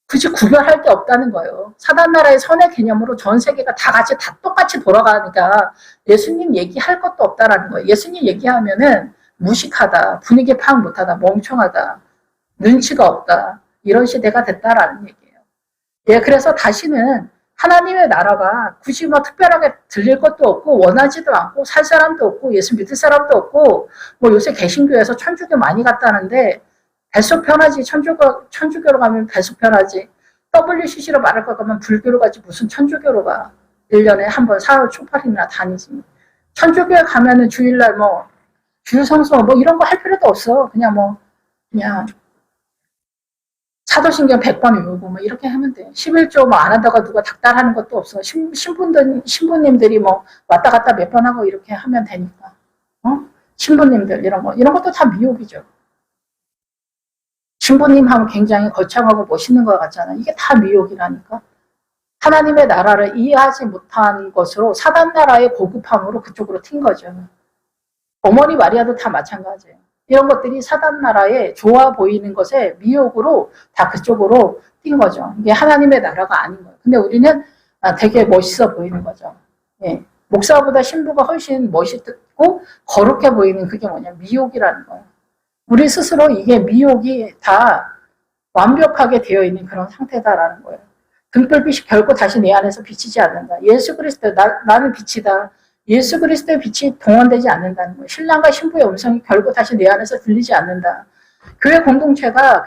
Speaker 1: 굳이 구별할 게 없다는 거예요. 사단나라의 선의 개념으로 전 세계가 다 같이 다 똑같이 돌아가니까 예수님 얘기할 것도 없다라는 거예요. 예수님 얘기하면은 무식하다, 분위기 파악 못하다, 멍청하다, 눈치가 없다, 이런 시대가 됐다라는 얘기예요. 예, 그래서 다시는 하나님의 나라가 굳이 뭐 특별하게 들릴 것도 없고 원하지도 않고 살 사람도 없고 예수 믿을 사람도 없고 뭐 요새 개신교에서 천주교 많이 갔다는데 배속 편하지. 천주교로 가면 배속 편하지. WCC로 말할 거 가면 불교로 가지 무슨 천주교로 가. 1년에 한 번 사흘 초팔이나 다니지. 천주교에 가면은 주일날 뭐 주일성서 뭐 이런 거 할 필요도 없어. 그냥 사도신경 100번 외우고 뭐 이렇게 하면 돼. 11조 뭐 안 한다고 누가 닥달하는 것도 없어. 신부님들이 뭐 왔다 갔다 몇 번 하고 이렇게 하면 되니까. 신부님들 이런 것도 다 미혹이죠. 신부님 하면 굉장히 거창하고 멋있는 것 같잖아. 이게 다 미혹이라니까. 하나님의 나라를 이해하지 못한 것으로 사단 나라의 고급함으로 그쪽으로 튄 거죠. 어머니 마리아도 다 마찬가지예요. 이런 것들이 사단 나라에 좋아 보이는 것에 미혹으로 다 그쪽으로 뛴 거죠. 이게 하나님의 나라가 아닌 거예요. 근데 우리는 되게 멋있어 보이는 거죠. 예. 목사보다 신부가 훨씬 멋있고 거룩해 보이는 그게 뭐냐, 미혹이라는 거예요. 우리 스스로 이게 미혹이 다 완벽하게 되어 있는 그런 상태다라는 거예요. 등불빛이 결코 다시 내 안에서 비치지 않는다. 예수 그리스도, 나는 빛이다. 예수 그리스도의 빛이 동원되지 않는다는 거예요. 신랑과 신부의 음성이 결코 다시 내 안에서 들리지 않는다. 교회 공동체가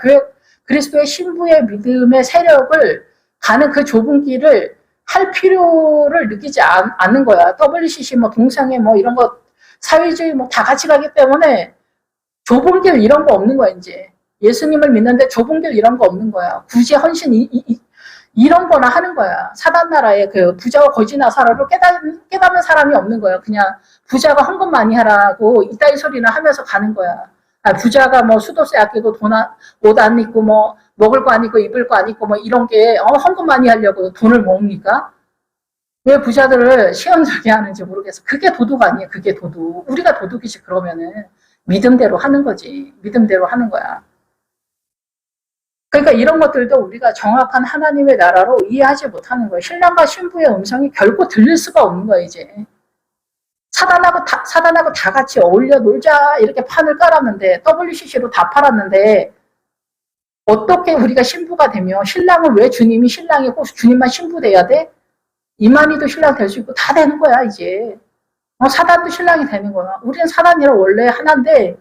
Speaker 1: 그리스도의 신부의 믿음의 세력을 가는 그 좁은 길을 할 필요를 느끼지 않는 거야. WCC 뭐 동성애 뭐 이런 거 사회주의 뭐 다 같이 가기 때문에 좁은 길 이런 거 없는 거야. 이제 예수님을 믿는데 좁은 길 이런 거 없는 거야. 굳이 헌신 이런 거나 하는 거야. 사단 나라의 그 부자와 거지 나사로를 깨닫는 사람이 없는 거야. 그냥 부자가 헌금 많이 하라고 이따위 소리나 하면서 가는 거야. 부자가 뭐 수도세 아끼고 옷 안 입고 뭐 먹을 거 안 입고 입을 거 안 입고 뭐 이런 게 헌금 많이 하려고 돈을 모읍니까? 왜 부자들을 시험하게 하는지 모르겠어. 그게 도둑 아니에요. 그게 도둑. 우리가 도둑이지 그러면은 믿음대로 하는 거지. 믿음대로 하는 거야. 그러니까 이런 것들도 우리가 정확한 하나님의 나라로 이해하지 못하는 거예요. 신랑과 신부의 음성이 결코 들릴 수가 없는 거예요, 이제. 사단하고 다 같이 어울려 놀자 이렇게 판을 깔았는데 WCC로 다 팔았는데 어떻게 우리가 신부가 되면 신랑은 왜 주님이 신랑이고 주님만 신부 돼야 돼? 이만희도 신랑 될 수 있고 다 되는 거야 이제. 사단도 신랑이 되는 거야. 우리는 사단이랑 원래 하나인데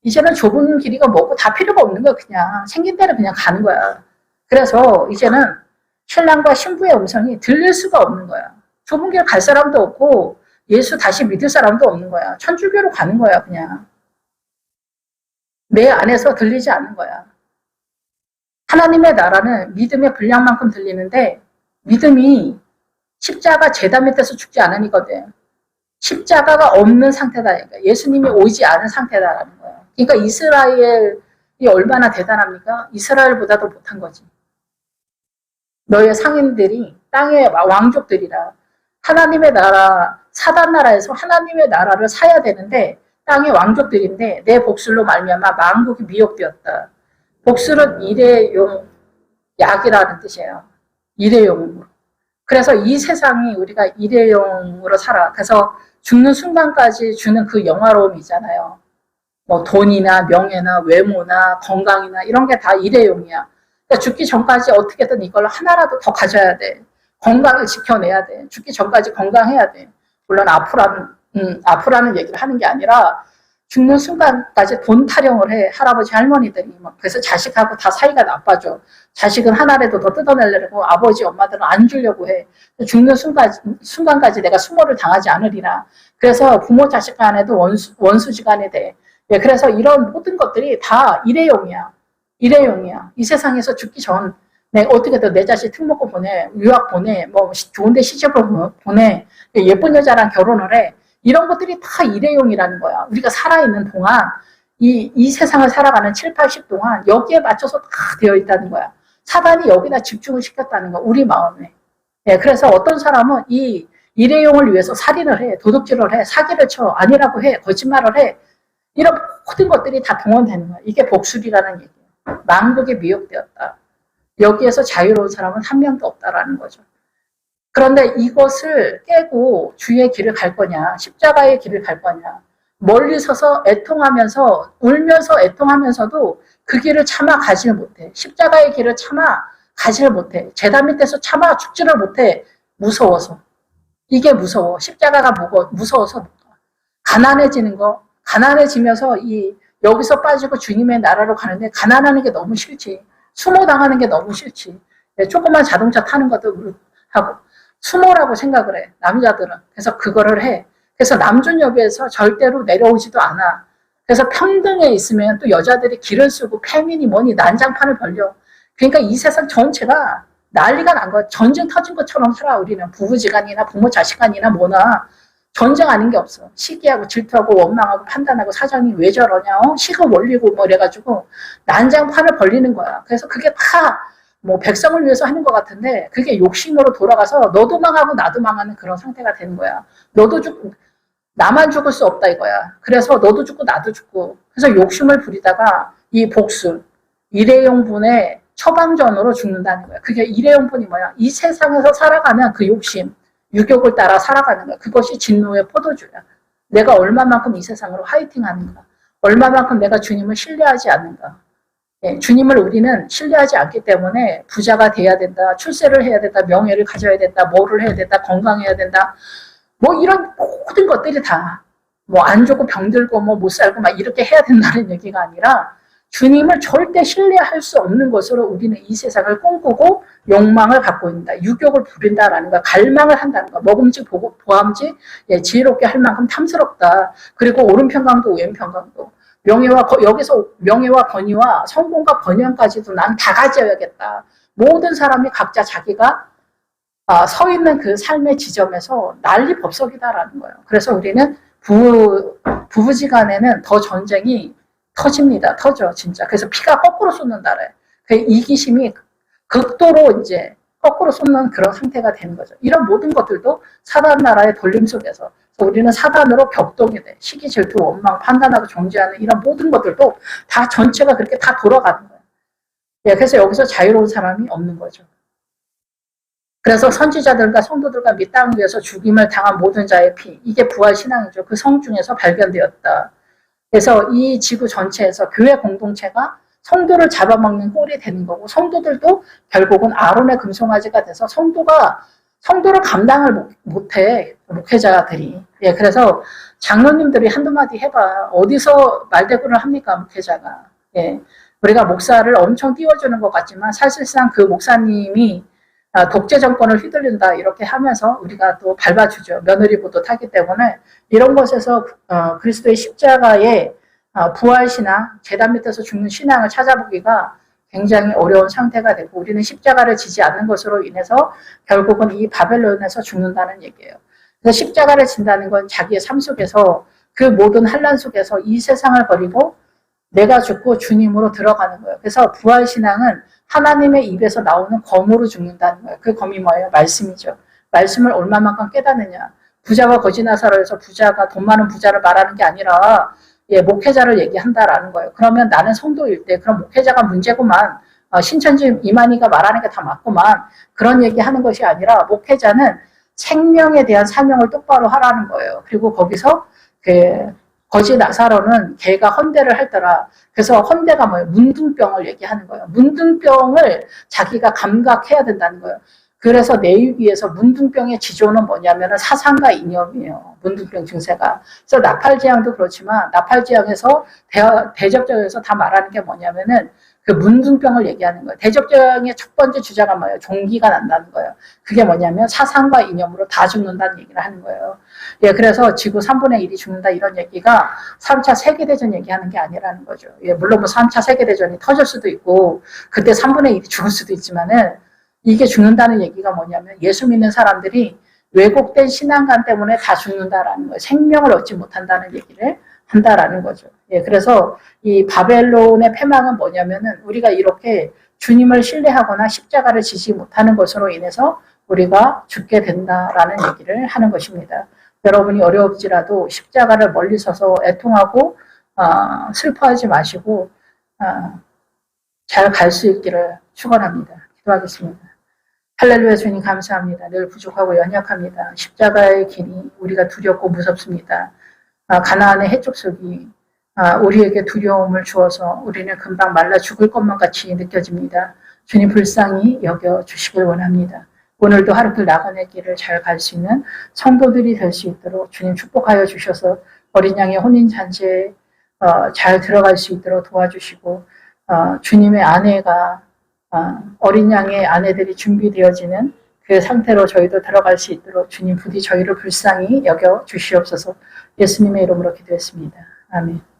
Speaker 1: 이제는 좁은 길이가 뭐고 다 필요가 없는 거야. 그냥 생긴 대로 그냥 가는 거야. 그래서 이제는 신랑과 신부의 음성이 들릴 수가 없는 거야. 좁은 길 갈 사람도 없고 예수 다시 믿을 사람도 없는 거야. 천주교로 가는 거야. 그냥 내 안에서 들리지 않는 거야. 하나님의 나라는 믿음의 분량만큼 들리는데 믿음이 십자가 제단 밑에서 죽지 않으니거든. 십자가가 없는 상태다. 그러니까 예수님이 오지 않은 상태다라는 거예요. 그러니까 이스라엘이 얼마나 대단합니까? 이스라엘보다도 못한 거지. 너의 상인들이 땅의 왕족들이라 하나님의 나라, 사단 나라에서 하나님의 나라를 사야 되는데 땅의 왕족들인데 내 복술로 말미암아 만국이 미혹되었다. 복술은 일회용 약이라는 뜻이에요. 일회용으로. 그래서 이 세상이 우리가 일회용으로 살아. 그래서 죽는 순간까지 주는 그 영화로움이잖아요. 뭐 돈이나 명예나 외모나 건강이나 이런 게 다 일회용이야. 그러니까 죽기 전까지 어떻게든 이걸 하나라도 더 가져야 돼. 건강을 지켜내야 돼. 죽기 전까지 건강해야 돼. 물론 아프라는 얘기를 하는 게 아니라 죽는 순간까지 돈 타령을 해. 할아버지 할머니들이. 그래서 자식하고 다 사이가 나빠져. 자식은 하나라도 더 뜯어내려고 아버지 엄마들은 안 주려고 해. 죽는 순간까지 내가 수모를 당하지 않으리라. 그래서 부모 자식 간에도 원수지간이 돼. 예, 그래서 이런 모든 것들이 다 일회용이야. 일회용이야. 이 세상에서 죽기 전 내가 어떻게든 내 자식 특목고 보내, 유학 보내, 뭐 좋은데 시집을 보내, 예쁜 여자랑 결혼을 해. 이런 것들이 다 일회용이라는 거야. 우리가 살아있는 동안 이 세상을 살아가는 7, 80 동안 여기에 맞춰서 다 되어 있다는 거야. 사단이 여기다 집중을 시켰다는 거야. 우리 마음에. 예, 그래서 어떤 사람은 이 일회용을 위해서 살인을 해, 도둑질을 해, 사기를 쳐, 아니라고 해, 거짓말을 해. 이런 모든 것들이 다 동원되는 거야. 이게 복술이라는 얘기예요. 만국에 미혹되었다. 여기에서 자유로운 사람은 한 명도 없다라는 거죠. 그런데 이것을 깨고 주의 길을 갈 거냐, 십자가의 길을 갈 거냐, 멀리 서서 애통하면서, 울면서 애통하면서도 그 길을 참아 가지를 못해. 십자가의 길을 참아 가지를 못해. 제단 밑에서 참아 죽지를 못해. 무서워서. 이게 무서워. 십자가가 무서워서. 가난해지는 거, 가난해지면서 여기서 빠지고 주님의 나라로 가는데 가난하는 게 너무 싫지. 수모당하는 게 너무 싫지. 조그만 자동차 타는 것도 하고. 수모라고 생각을 해. 남자들은. 그래서 그거를 해. 그래서 남존여비에서 절대로 내려오지도 않아. 그래서 평등에 있으면 또 여자들이 길을 쓰고 패민이 뭐니 난장판을 벌려. 그러니까 이 세상 전체가 난리가 난 거야. 전쟁 터진 것처럼 살아. 우리는 부부지간이나 부모 자식간이나 뭐나 전쟁 아닌 게 없어. 시기하고 질투하고 원망하고 판단하고 사장이 왜 저러냐. 시급 올리고 뭐 이래가지고 난장판을 벌리는 거야. 그래서 그게 다 뭐 백성을 위해서 하는 것 같은데 그게 욕심으로 돌아가서 너도 망하고 나도 망하는 그런 상태가 되는 거야. 너도 죽고 나만 죽을 수 없다 이거야. 그래서 너도 죽고 나도 죽고. 그래서 욕심을 부리다가 이 복술, 일회용분의 처방전으로 죽는다는 거야. 그게 일회용분이 뭐야? 이 세상에서 살아가는 그 욕심, 유격을 따라 살아가는 거야. 그것이 진노의 포도주야. 내가 얼마만큼 이 세상으로 화이팅하는가. 얼마만큼 내가 주님을 신뢰하지 않는가. 예, 주님을 우리는 신뢰하지 않기 때문에 부자가 돼야 된다, 출세를 해야 된다, 명예를 가져야 된다, 뭐를 해야 된다, 건강해야 된다, 뭐 이런 모든 것들이 다 뭐 안 좋고 병들고 뭐 못 살고 막 이렇게 해야 된다는 얘기가 아니라 주님을 절대 신뢰할 수 없는 것으로 우리는 이 세상을 꿈꾸고 욕망을 갖고 있다. 유격을 부린다라는 거, 갈망을 한다는 거, 먹음직 보암직, 예, 지혜롭게 할 만큼 탐스럽다. 그리고 오른편강도 왼편강도. 여기서 명예와 권위와 성공과 번영까지도 난 다 가져야겠다. 모든 사람이 각자 자기가 서 있는 그 삶의 지점에서 난리법석이다라는 거예요. 그래서 우리는 부부지간에는 더 전쟁이 터집니다. 터져 진짜. 그래서 피가 거꾸로 쏟는다래. 그 이기심이 극도로 이제 거꾸로 쏟는 그런 상태가 되는 거죠. 이런 모든 것들도 사단 나라의 돌림 속에서 우리는 사단으로 격동이 돼. 시기, 질투, 원망, 판단하고 정죄하는 이런 모든 것들도 다 전체가 그렇게 다 돌아가는 거예요. 예, 그래서 여기서 자유로운 사람이 없는 거죠. 그래서 선지자들과 성도들과 및 땅 위에서 죽임을 당한 모든 자의 피, 이게 부활신앙이죠. 그 성 중에서 발견되었다. 그래서 이 지구 전체에서 교회 공동체가 성도를 잡아먹는 꼴이 되는 거고, 성도들도 결국은 아론의 금송아지가 돼서 성도를 감당을 못해, 목회자들이. 예, 그래서 장로님들이 한두 마디 해봐. 어디서 말대꾸를 합니까, 목회자가. 예, 우리가 목사를 엄청 띄워주는 것 같지만 사실상 그 목사님이 독재 정권을 휘둘린다 이렇게 하면서 우리가 또 밟아주죠. 며느리보도 타기 때문에 이런 것에서 그리스도의 십자가의 부활신앙, 제단 밑에서 죽는 신앙을 찾아보기가 굉장히 어려운 상태가 되고 우리는 십자가를 지지 않는 것으로 인해서 결국은 이 바벨론에서 죽는다는 얘기예요. 그래서 십자가를 진다는 건 자기의 삶 속에서 그 모든 환난 속에서 이 세상을 버리고 내가 죽고 주님으로 들어가는 거예요. 그래서 부활신앙은 하나님의 입에서 나오는 검으로 죽는다는 거예요. 그 검이 뭐예요? 말씀이죠. 말씀을 얼마만큼 깨닫느냐. 부자와 거지 나사로에서 부자가 돈 많은 부자를 말하는 게 아니라 목회자를 얘기한다라는 거예요. 그러면 나는 성도일 때 그럼 목회자가 문제구만. 신천지 이만희가 말하는 게 다 맞구만. 그런 얘기하는 것이 아니라 목회자는 생명에 대한 사명을 똑바로 하라는 거예요. 그리고 거기서 거지 나사로는 걔가 헌대를 했더라. 그래서 헌대가 뭐예요? 문둥병을 얘기하는 거예요. 문둥병을 자기가 감각해야 된다는 거예요. 그래서 내위비에서 문둥병의 지조는 뭐냐면 사상과 이념이에요. 문둥병 증세가. 그래서 나팔지향도 그렇지만 나팔지향에서 대접적에서 다 말하는 게 뭐냐면은 그 문둥병을 얘기하는 거예요. 대접적의 첫 번째 주자가 뭐예요? 종기가 난다는 거예요. 그게 뭐냐면 사상과 이념으로 다 죽는다는 얘기를 하는 거예요. 그래서 지구 3분의 1이 죽는다 이런 얘기가 3차 세계대전 얘기하는 게 아니라는 거죠. 물론 뭐 3차 세계대전이 터질 수도 있고 그때 3분의 1이 죽을 수도 있지만은 이게 죽는다는 얘기가 뭐냐면 예수 믿는 사람들이 왜곡된 신앙관 때문에 다 죽는다라는 거예요. 생명을 얻지 못한다는 얘기를 한다라는 거죠. 그래서 이 바벨론의 패망은 뭐냐면은 우리가 이렇게 주님을 신뢰하거나 십자가를 지지 못하는 것으로 인해서 우리가 죽게 된다라는 얘기를 하는 것입니다. 여러분이 어려울지라도 십자가를 멀리 서서 애통하고 슬퍼하지 마시고 잘 갈 수 있기를 축원합니다. 기도하겠습니다. 할렐루야. 주님 감사합니다. 늘 부족하고 연약합니다. 십자가의 길이 우리가 두렵고 무섭습니다. 가나안의 해족속이 우리에게 두려움을 주어서 우리는 금방 말라 죽을 것만 같이 느껴집니다. 주님 불쌍히 여겨주시길 원합니다. 오늘도 하루길 나가는 길을 잘 갈 수 있는 성도들이 될 수 있도록 주님 축복하여 주셔서 어린 양의 혼인잔치에 잘 들어갈 수 있도록 도와주시고 주님의 아내가 어린 양의 아내들이 준비되어지는 그 상태로 저희도 들어갈 수 있도록 주님 부디 저희를 불쌍히 여겨 주시옵소서. 예수님의 이름으로 기도했습니다. 아멘.